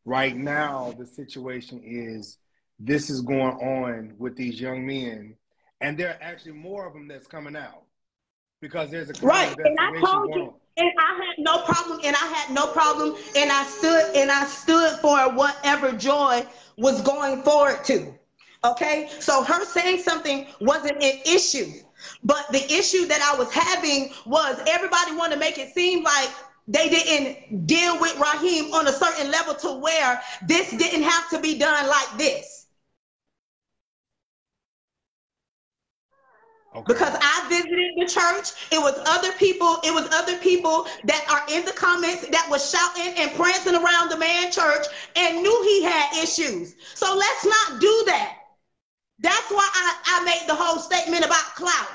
Right now, the situation is this is going on with these young men, and there are actually more of them that's coming out because there's a right. And I investigation told going you, on. and I had no problem, and I stood for whatever Joy was going forward to. Okay, so her saying something wasn't an issue, but the issue that I was having was everybody wanted to make it seem like they didn't deal with Raheem on a certain level to where this didn't have to be done like this. Okay. Because I visited the church, it was other people that are in the comments that was shouting and prancing around the man church and knew he had issues. So let's not do that. That's why I made the whole statement about clout.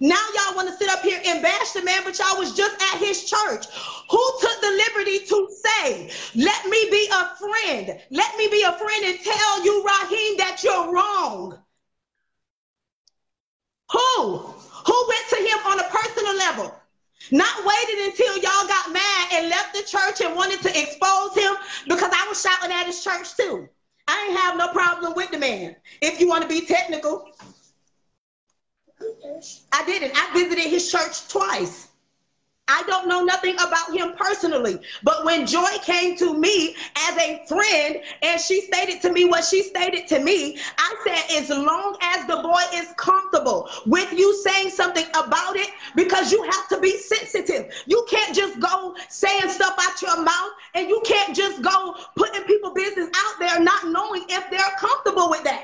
Now y'all want to sit up here and bash the man, but y'all was just at his church. Who took the liberty to say, let me be a friend. Let me be a friend and tell you, Raheem, that you're wrong? Who went to him on a personal level? Not waited until y'all got mad and left the church and wanted to expose him, because I was shouting at his church too. I ain't have no problem with the man. If you want to be technical, I didn't. I visited his church twice. I don't know nothing about him personally, but when Joy came to me as a friend and she stated to me what she stated to me, I said, as long as the boy is comfortable with you saying something about it, because you have to be sensitive. You can't just go saying stuff out your mouth, and you can't just go putting people's business out there not knowing if they're comfortable with that.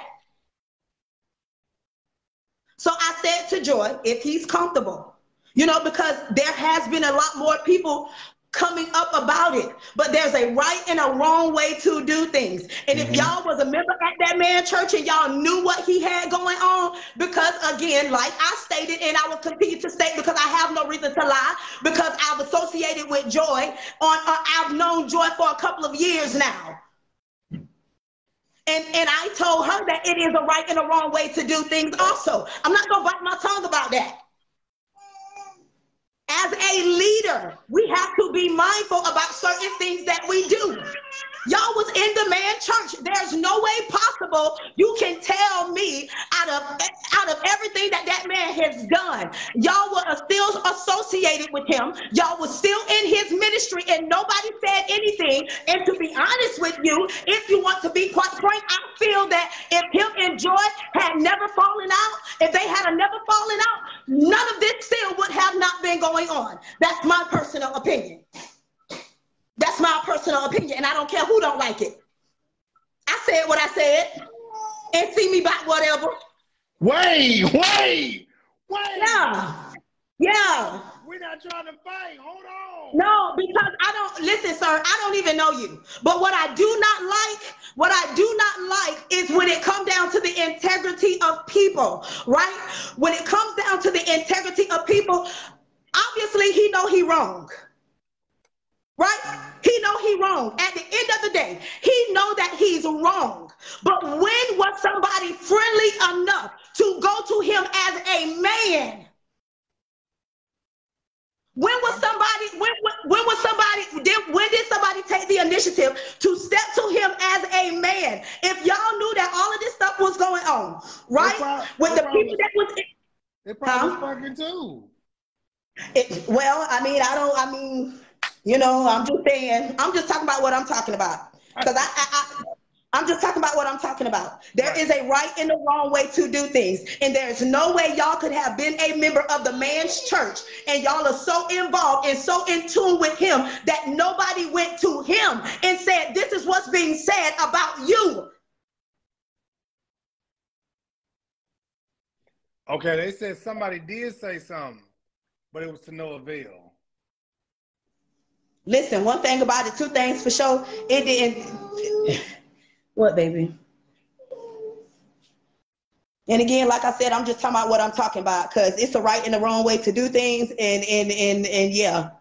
So I said to Joy, if he's comfortable, because there has been a lot more people coming up about it, but there's a right and a wrong way to do things. And if y'all was a member at that man church and y'all knew what he had going on, because again, like I stated, and I will continue to state, because I have no reason to lie, because I've associated with Joy I've known Joy for a couple of years now. And I told her that it is a right and a wrong way to do things also. I'm not gonna bite my tongue about that. As a leader, we have to be mindful about certain things that we do. Y'all was in the man church. There's no way possible you can tell me out of everything that that man has done. Y'all were still associated with him. Y'all was still in his ministry, and nobody said anything. And to be honest with you, if you want to be quite frank, I feel that if him and Joy had never fallen out, if they had a never fallen out, none of this still would have not been going on. That's my personal opinion. That's my personal opinion, and I don't care who don't like it. I said what I said, and see me back whatever. Wait. Yeah. We're not trying to fight. Hold on. No, because I don't listen, sir. I don't even know you. But what I do not like is when it comes down to the integrity of people, right? When it comes down to the integrity of people, obviously he know he wrong. Right? He know he wrong. At the end of the day, he know that he's wrong. But when was somebody friendly enough to go to him as a man? When did somebody take the initiative to step to him as a man? If y'all knew that all of this stuff was going on, right? With the people that was they probably was fucking too. You know, I'm just saying, I'm just talking about what I'm talking about. Because I'm just talking about what I'm talking about. There is a right and a wrong way to do things. And there's no way y'all could have been a member of the man's church and y'all are so involved and so in tune with him that nobody went to him and said, this is what's being said about you. Okay, they said somebody did say something, but it was to no avail. Listen, one thing about it, two things for sure. It didn't. What, baby? And again, like I said, I'm just talking about what I'm talking about because it's a right and the wrong way to do things. And yeah.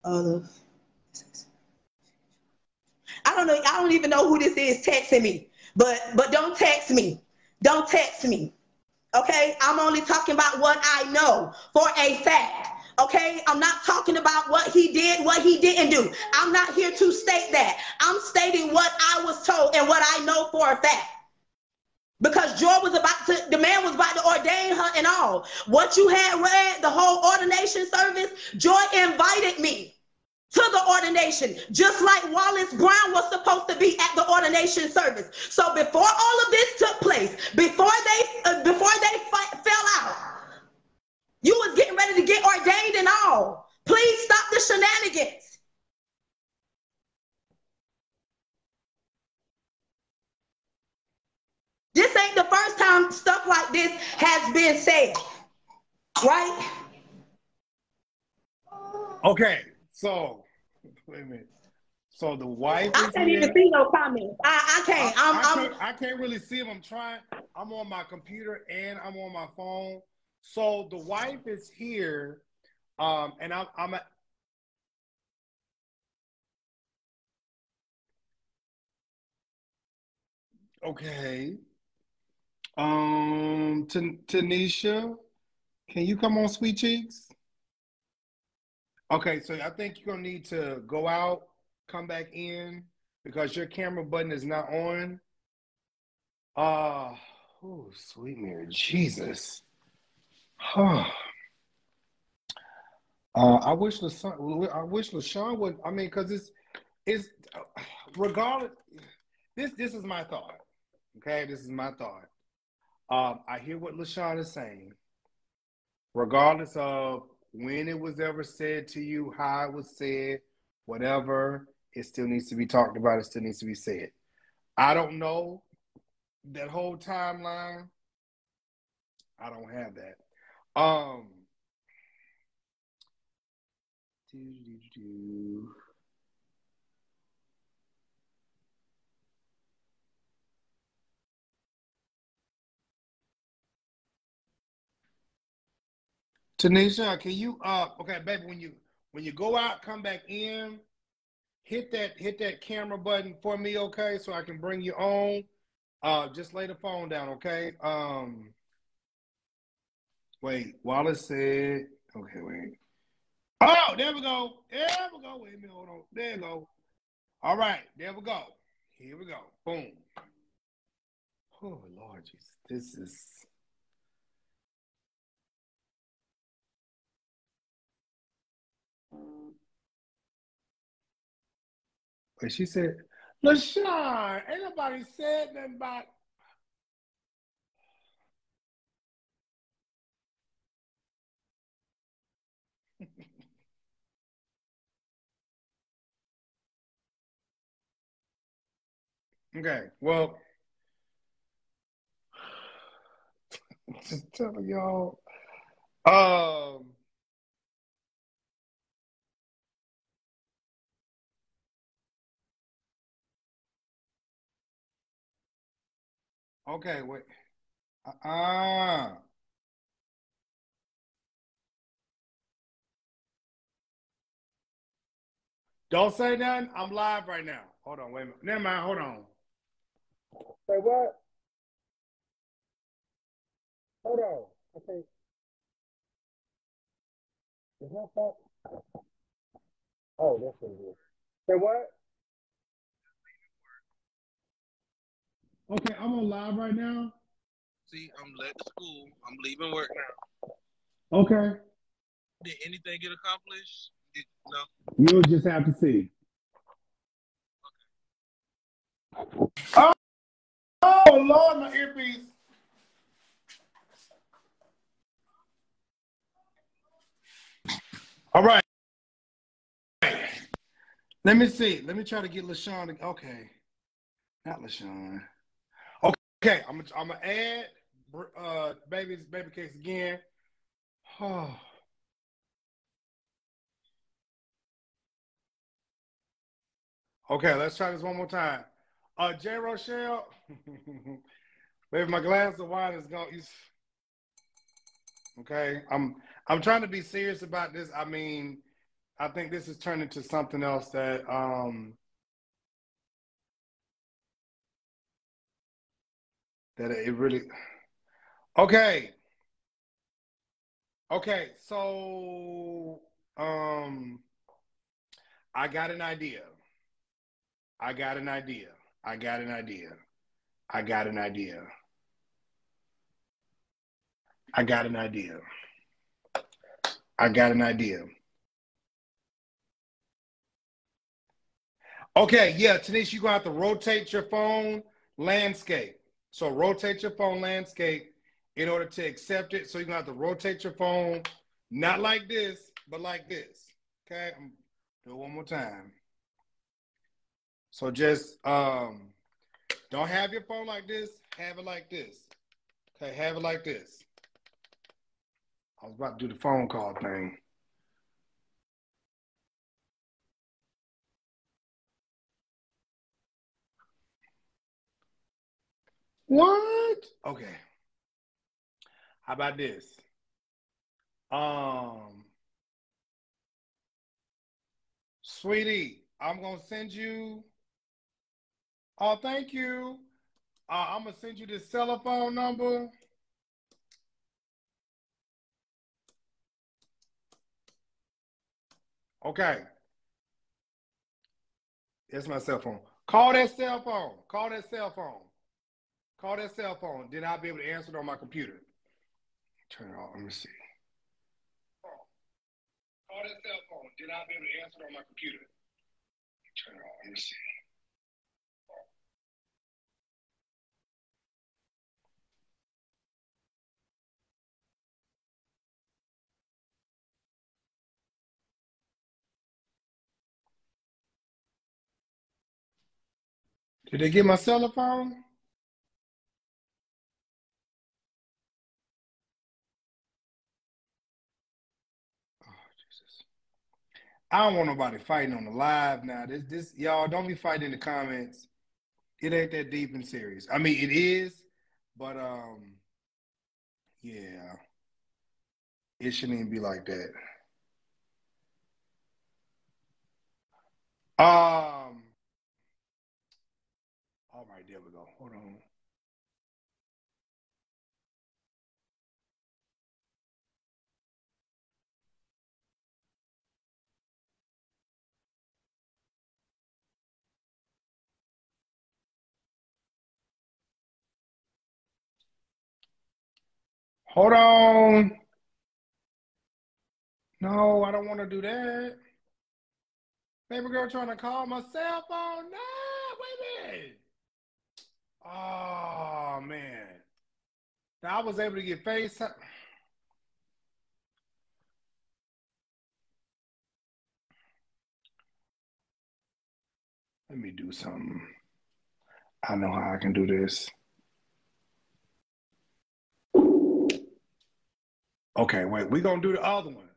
I don't know. I don't even know who this is texting me. But don't text me. Don't text me. Okay? I'm only talking about what I know for a fact. Okay, I'm not talking about what he did, what he didn't do. I'm not here to state that. I'm stating what I was told and what I know for a fact. Because the man was about to ordain her and all. What you had read, the whole ordination service, Joy invited me to the ordination, just like Wallace Brown was supposed to be at the ordination service. So before all of this took place, before they fell out, you was getting ready to get ordained and all. Please stop the shenanigans. This ain't the first time stuff like this has been said, right? Okay, so wait a minute. So the wife I is can't here. even see no comments. I can't. I can't really see them. I'm trying. I'm on my computer and I'm on my phone. So the wife is here, and I'm okay. Tanisha, can you come on, Sweet Cheeks? Okay, so I think you're gonna need to go out, come back in because your camera button is not on. Oh, sweet Mary, Jesus. I wish LaShawn would. I mean, because it's regardless. This is my thought. Okay, this is my thought. I hear what LaShawn is saying. Regardless of when it was ever said to you, how it was said, whatever, it still needs to be talked about. It still needs to be said. I don't know that whole timeline. I don't have that. Tanisha, can you okay, baby, when you go out, come back in, hit that camera button for me, okay, so I can bring you on. Just lay the phone down, okay? Wait, Wallace said, okay, wait. Oh, there we go. There we go. Wait a minute, hold on. There we go. All right, there we go. Here we go. Boom. Oh Lord Jesus. This is what she said. LaShawn, ain't nobody said nothing about. Okay, well, just telling y'all. Um, okay, wait. Uh-uh. Don't say nothing. I'm live right now. Hold on, wait a minute. Never mind, hold on. Say what? Hold on. Okay. Is that fault? Oh, that's what it is. Say what? Okay, I'm on live right now. See, I'm late to school. I'm leaving work now. Okay. Did anything get accomplished? No. You'll just have to see. Oh, oh Lord, my earpiece. All right. Let me see. Let me try to get LaShawn. Okay. Not LaShawn. Okay. I'm gonna add baby cakes again. Oh. Okay, let's try this one more time. J. Rochelle. Baby, my glass of wine is gone. Okay. I'm trying to be serious about this. I mean, I think this is turning to something else that it really. Okay. Okay. So I got an idea. I got an idea. I got an idea. I got an idea. I got an idea. I got an idea. Okay, yeah, Tanisha, you're gonna have to rotate your phone landscape. So rotate your phone landscape in order to accept it. So you're gonna have to rotate your phone, not like this, but like this. Okay, I'm do it one more time. So just don't have your phone like this, have it like this. Okay, have it like this. I was about to do the phone call thing. What? Okay. How about this? Um, Sweetie, I'm gonna send you. Oh, thank you. I'm gonna send you this telephone number. Okay, it's my cell phone. Call that cell phone. Call that cell phone. Call that cell phone. Then I'll be able to answer it on my computer. Turn it off. Let me see. Call that cell phone. Then I'll be able to answer it on my computer. Turn it off. Let me see. Did they get my cell phone? Oh, Jesus. I don't want nobody fighting on the live now. This y'all don't be fighting in the comments. It ain't that deep and serious. I mean, it is, but yeah, it shouldn't even be like that. All right, there we go. Hold on. Hold on. No, I don't want to do that. Baby girl trying to call my cell phone. No, wait a minute. Oh, man. Now I was able to get FaceTime. Let me do something. I know how I can do this. Okay, wait. We're gonna do the other one.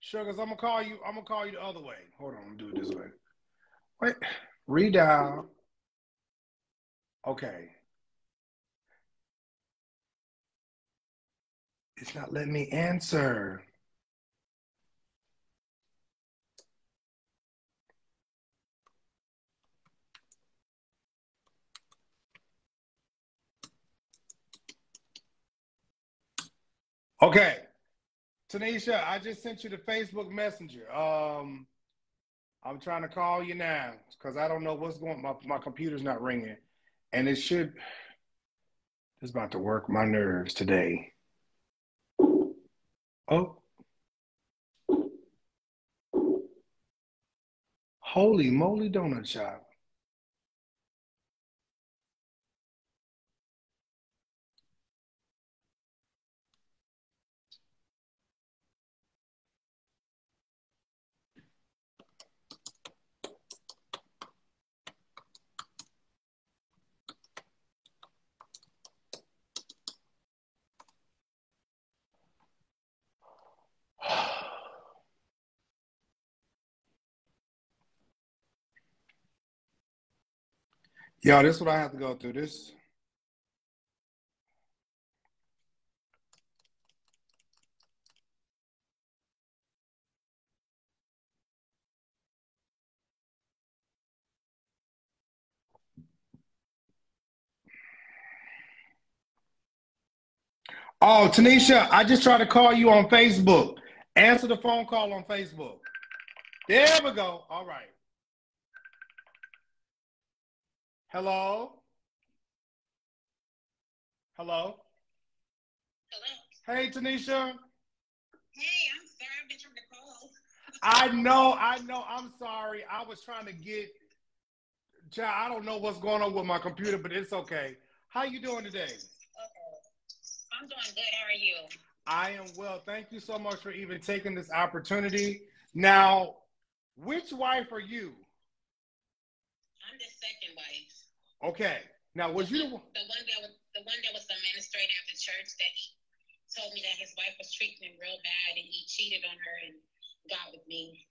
Sugars, I'm gonna call you. I'm gonna call you the other way. Hold on, I'm gonna do it this way. Wait. Redial. Okay. It's not letting me answer. Okay. Tanisha, I just sent you the Facebook Messenger. I'm trying to call you now because I don't know what's going on. My computer's not ringing. And it should, it's about to work my nerves today. Oh, holy moly donut shop. Yo, this is what I have to go through. This. Oh, Tanisha, I just tried to call you on Facebook. Answer the phone call on Facebook. There we go. All right. Hello? Hello? Hello. Hey, Tanisha. Hey, I'm sorry. I've been trying to call. I know. I'm sorry. I was trying to get, I don't know what's going on with my computer, but it's okay. How you doing today? I'm doing good. How are you? I am well. Thank you so much for even taking this opportunity. Now, which wife are you? I'm the second wife. Okay. Now, was you the one that was the administrator of the church that he told me that his wife was treating him real bad and he cheated on her and got with me.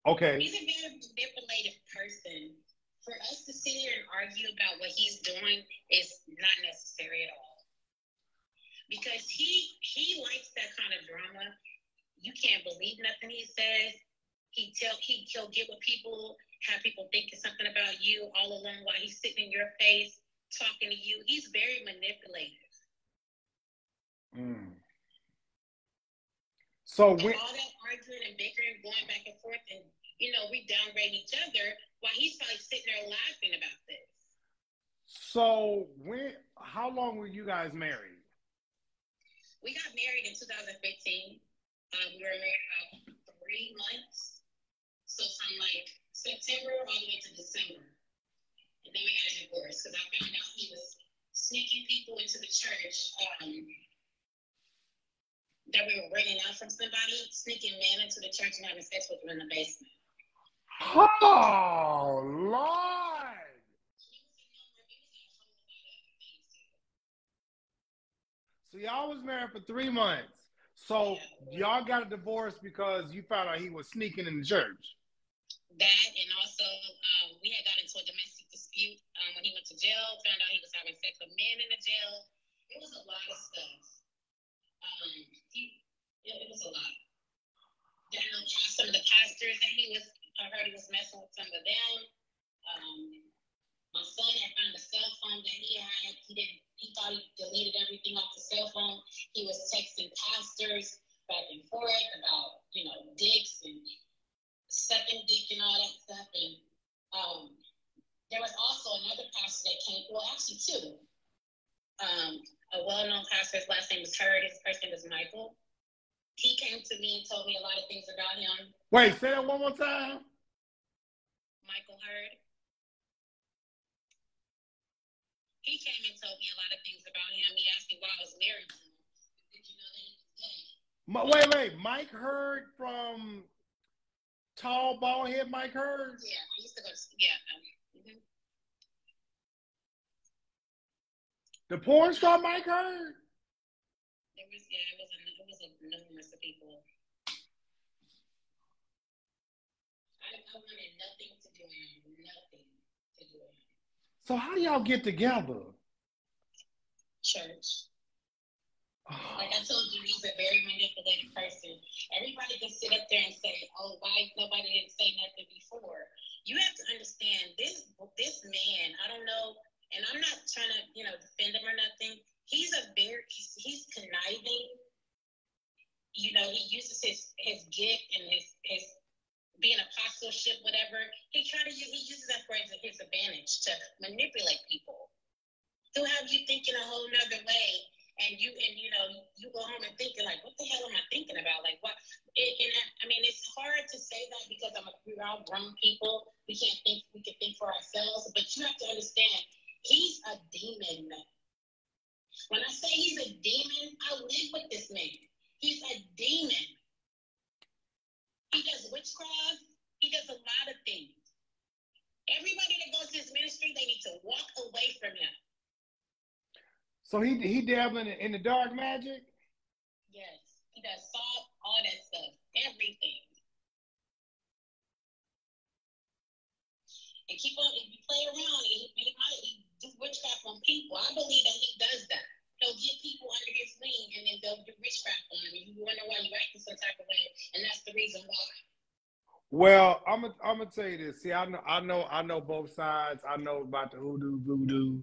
Okay. He's a very manipulative person. For us to sit here and argue about what he's doing is not necessary at all. Because he likes that kind of drama. You can't believe nothing he says. He'll get with people, have people thinking something about you all along while he's sitting in your face, talking to you. He's very manipulative. So and all that arguing and bickering, going back and forth, and we downgrade each other while he's probably sitting there laughing about this. So how long were you guys married? We got married in 2015. We were married about 3 months. So from like September all the way to December. And then we got a divorce because I found out he was sneaking people into the church that we were renting out from somebody, sneaking men into the church and having sex with them in the basement. Oh, Lord. So y'all was married for 3 months. So y'all got a divorce because you found out he was sneaking in the church. That, and also we had got into a domestic dispute when he went to jail, found out he was having sex with men in the jail. It was a lot of stuff. It was a lot. Then some of the pastors that I heard he was messing with some of them. My son had found a cell phone that he had. He thought he deleted everything off the cell phone. He was texting pastors back and forth about, dicks and sucking dick and all that stuff. And there was also another pastor that came, well, actually two. a well-known pastor. His last name is Hurd. His first name is Michael. He came to me and told me a lot of things about him. Wait, say that one more time. Michael Hurd. He came and told me a lot of things about him. He asked me why I was married to him. Did you know that he was gay? Wait. Mike Hurd from Tall Bald Head Mike Hurd? Yeah, I used to go to school. Yeah. The porn star Mike Hurd? It was a numerous of people. I wanted nothing to do with him. Nothing to do with him. So how y'all get together? Church. Like I told you, he's a very manipulative person. Everybody can sit up there and say, "Oh, why nobody didn't say nothing before?" You have to understand this man. I don't know, and I'm not trying to defend him or nothing. He's conniving. He uses his gift and his being apostleship, whatever. He uses that for his advantage to manipulate people. He'll have you thinking a whole nother way, and you go home and thinking like, what the hell am I thinking about? Like what? I mean, it's hard to say that because we're all grown people. We can think for ourselves, but you have to understand, he's a demon. When I say he's a demon, I live with this man. He's a demon. He does witchcraft. He does a lot of things. Everybody that goes to his ministry, they need to walk away from him. So he dabbling in the dark magic? Yes. He does salt, all that stuff. Everything. And keep on, if you play around, he might do witchcraft on people. I believe that he does that. He'll get people under his wing and then they'll do witchcraft on him. And you wonder why you acting some type of way, and that's the reason why. Well, I'm gonna tell you this. See, I know both sides. I know about the hoodoo, voodoo,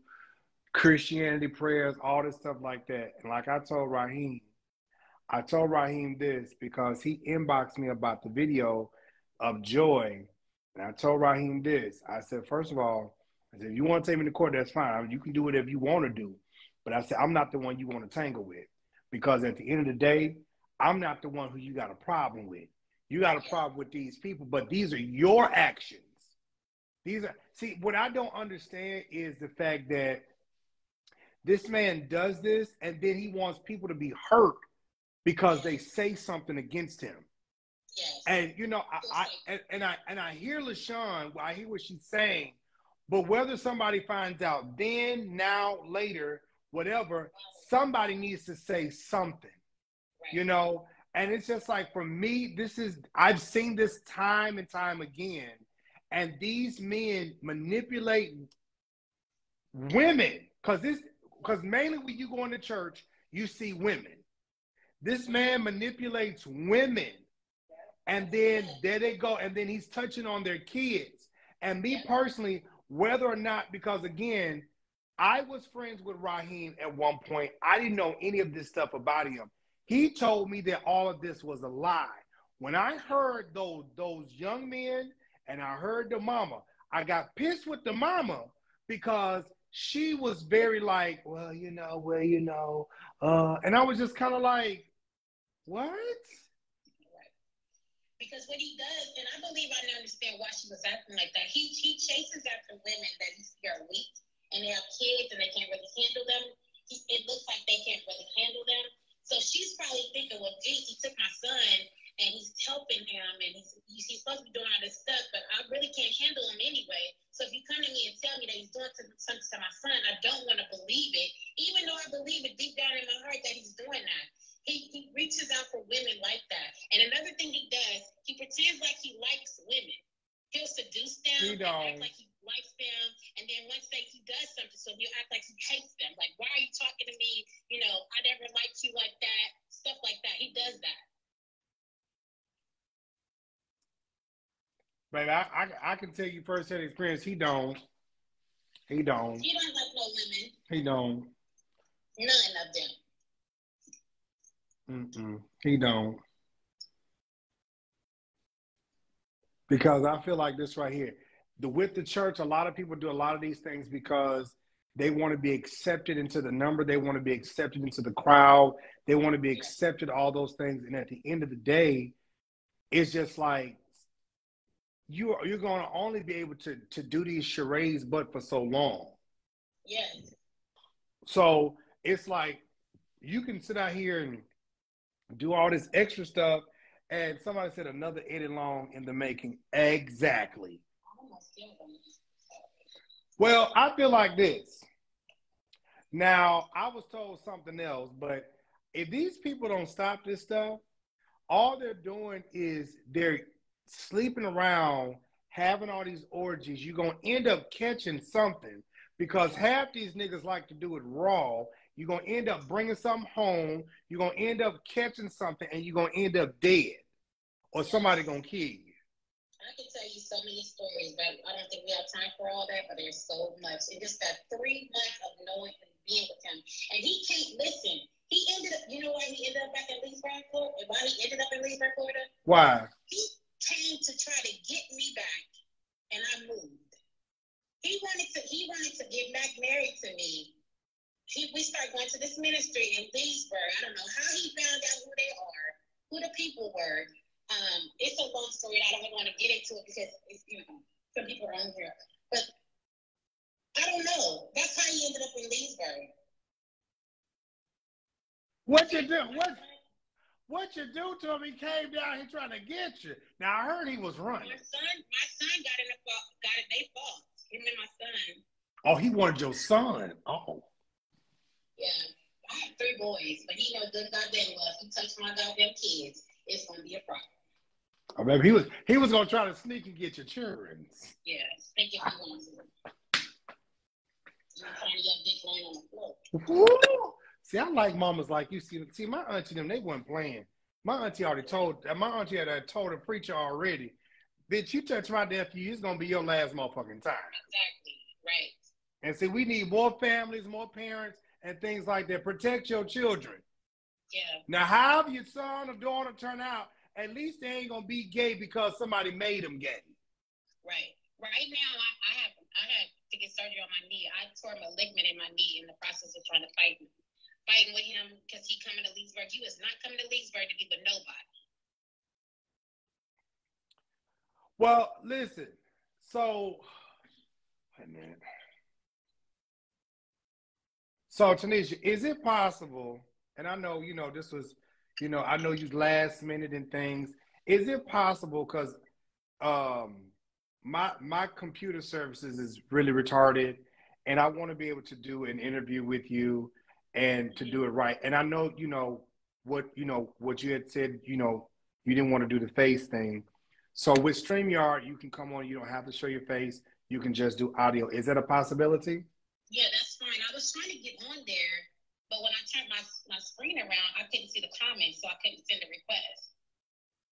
Christianity prayers, all this stuff like that. And like I told Raheem this because he inboxed me about the video of Joy. And I told Raheem this. I said, first of all, I said, if you want to take me to court, that's fine. I mean, you can do whatever you want to do. But I said, I'm not the one you want to tangle with. Because at the end of the day, I'm not the one who you got a problem with. You got a problem with these people, but these are your actions. See, what I don't understand is the fact that this man does this and then he wants people to be hurt because they say something against him. Yes. And I hear LaShawn, I hear what she's saying, but whether somebody finds out then, now, later, whatever, somebody needs to say something. Right. And it's just like, for me, I've seen this time and time again, and these men manipulate women, because mainly when you go into church, you see women. This man manipulates women, and then there they go, and then he's touching on their kids. And me personally, whether or not, because again, I was friends with Raheem at one point. I didn't know any of this stuff about him. He told me that all of this was a lie. When I heard those young men and I heard the mama, I got pissed with the mama because she was very like, well, and I was just kind of like, what? Because what he does, and I believe I understand why she was acting like that. He chases after women that he sees are weak and they have kids and they can't really handle them. It looks like they can't really handle them. So she's probably thinking, well, geez, he took my son and he's helping him and he's supposed to be doing all this stuff, but I really can't handle him anyway. So if you come to me and tell me that he's doing something to my son, I don't want to believe it, even though I believe it deep down in my heart that he's doing that. He reaches out for women like that. And another thing he does, he pretends like he likes women. He'll seduce them and act like he likes them. And then once he does something, so he'll act like he hates them. Like, why are you talking to me? I never liked you like that. Stuff like that. He does that. But I can tell you firsthand experience, he don't. He don't like no women. He don't. None of them. He don't. Because I feel like this right here. With the church, a lot of people do a lot of these things because They want to be accepted into the number. They want to be accepted into the crowd. They want to be accepted, all those things. And at the end of the day, it's just like you're going to only be able to do these charades but for so long. Yes. So it's like you can sit out here and do all this extra stuff, and somebody said another Eddie Long in the making. Exactly. Well, I feel like this. Now, I was told something else, but if these people don't stop this stuff, all they're doing is they're sleeping around, having all these orgies. You're going to end up catching something because half these niggas like to do it raw. You're going to end up bringing something home. You're going to end up catching something, and you're going to end up dead or somebody going to kill you. I can tell you so many stories, but I don't think we have time for all that, but there's so much. And just that 3 months of knowing and being with him. And he can't listen. He ended up, you know why he ended up back in Leesburg, Florida? Why he ended up in Leesburg, Florida? Why? He came to try to get me back, and I moved. He wanted to get back married to me. We started going to this ministry in Leesburg. I don't know how he found out who they are, who the people were. It's a long story. I don't want to get into it because it's, some people are on here. But I don't know. That's how he ended up in Leesburg. What you do? What you do to him? He came down here trying to get you. Now I heard he was running. My son got in the fault. They fought. Him and my son. Oh, he wanted your son. Oh. Yeah, I have 3 boys, but he knows good goddamn well if he touch my goddamn kids, it's gonna be a problem. Oh, maybe he was gonna try to sneak and get your children. Yeah, sneak if he wants to. You're trying to get dick laying on the floor. Woo! See, I like mamas like you. See, my auntie them, they weren't playing. My auntie had told the preacher already, bitch, you touch my nephew, it's gonna be your last motherfucking time. Exactly, right. And see, we need more families, more parents, and things like that. Protect your children. Yeah. Now, however your son or daughter turn out, at least they ain't gonna be gay because somebody made them gay. Right. Right now, I had to get surgery on my knee. I tore a ligament in my knee in the process of trying to fighting with him because he coming to Leesburg. He was not coming to Leesburg to be with nobody. Well, listen. So, wait a minute. So, Tanisha, is it possible? And I know, this was, I know you last minute and things. Is it possible? Because my computer services is really retarded, and I want to be able to do an interview with you and to do it right. And I know, what you had said, you didn't want to do the face thing. So with StreamYard, you can come on. You don't have to show your face. You can just do audio. Is that a possibility? Yeah, that's fine. I was trying to get on there, but when I turned my screen around, I couldn't see the comments, so I couldn't send a request.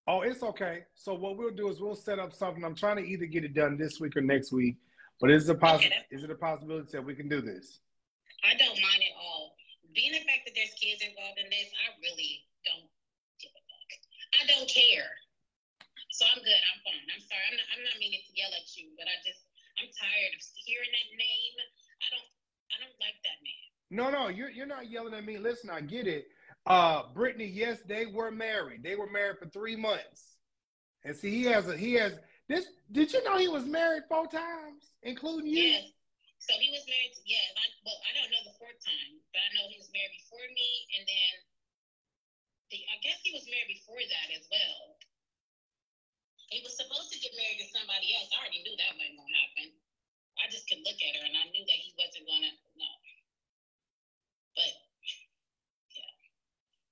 Oh, it's okay. So what we'll do is we'll set up something. I'm trying to either get it done this week or next week, but is it a possibility that we can do this? I don't mind at all. Being the fact that there's kids involved in this, I really don't give a fuck. I don't care. So I'm good. I'm fine. I'm sorry. I'm not meaning to yell at you, but I'm tired of hearing that name. I don't like that man. No, you're not yelling at me. Listen, I get it. Brittany, yes, they were married. They were married for 3 months. And see, he has this. Did you know he was married 4 times, including you? Yes. So he was married to, I don't know the 4th time, but I know he was married before me, and then I guess he was married before that as well. He was supposed to get married to somebody else. I already knew that wasn't going to happen. I just could look at her, and I knew that he wasn't going to, no. But, yeah.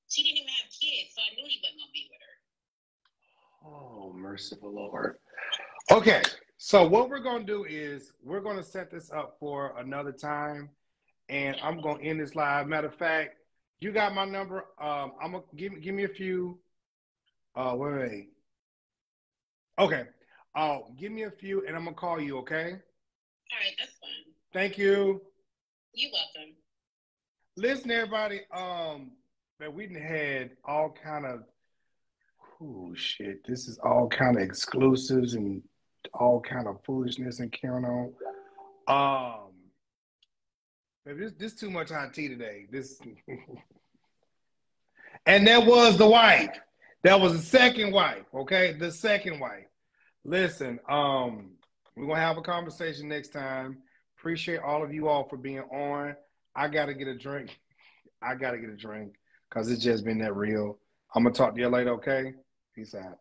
She didn't even have kids, so I knew he wasn't going to be with her. Oh, merciful Lord. Okay, so what we're going to do is we're going to set this up for another time, and I'm going to end this live. Matter of fact, you got my number. I'm going to give me a few. Wait. Okay. Give me a few, and I'm going to call you, okay? All right, that's fine. Thank you. You're welcome. Listen, everybody, that we had all kind of, this is all kind of exclusives and all kind of foolishness and carrying on. Baby, this too much hot tea today. This and that was the wife. That was the second wife, okay? The second wife. Listen, we're gonna have a conversation next time. Appreciate all of you all for being on. I gotta get a drink. I gotta get a drink because it's just been that real. I'm gonna talk to you later, okay? Peace out.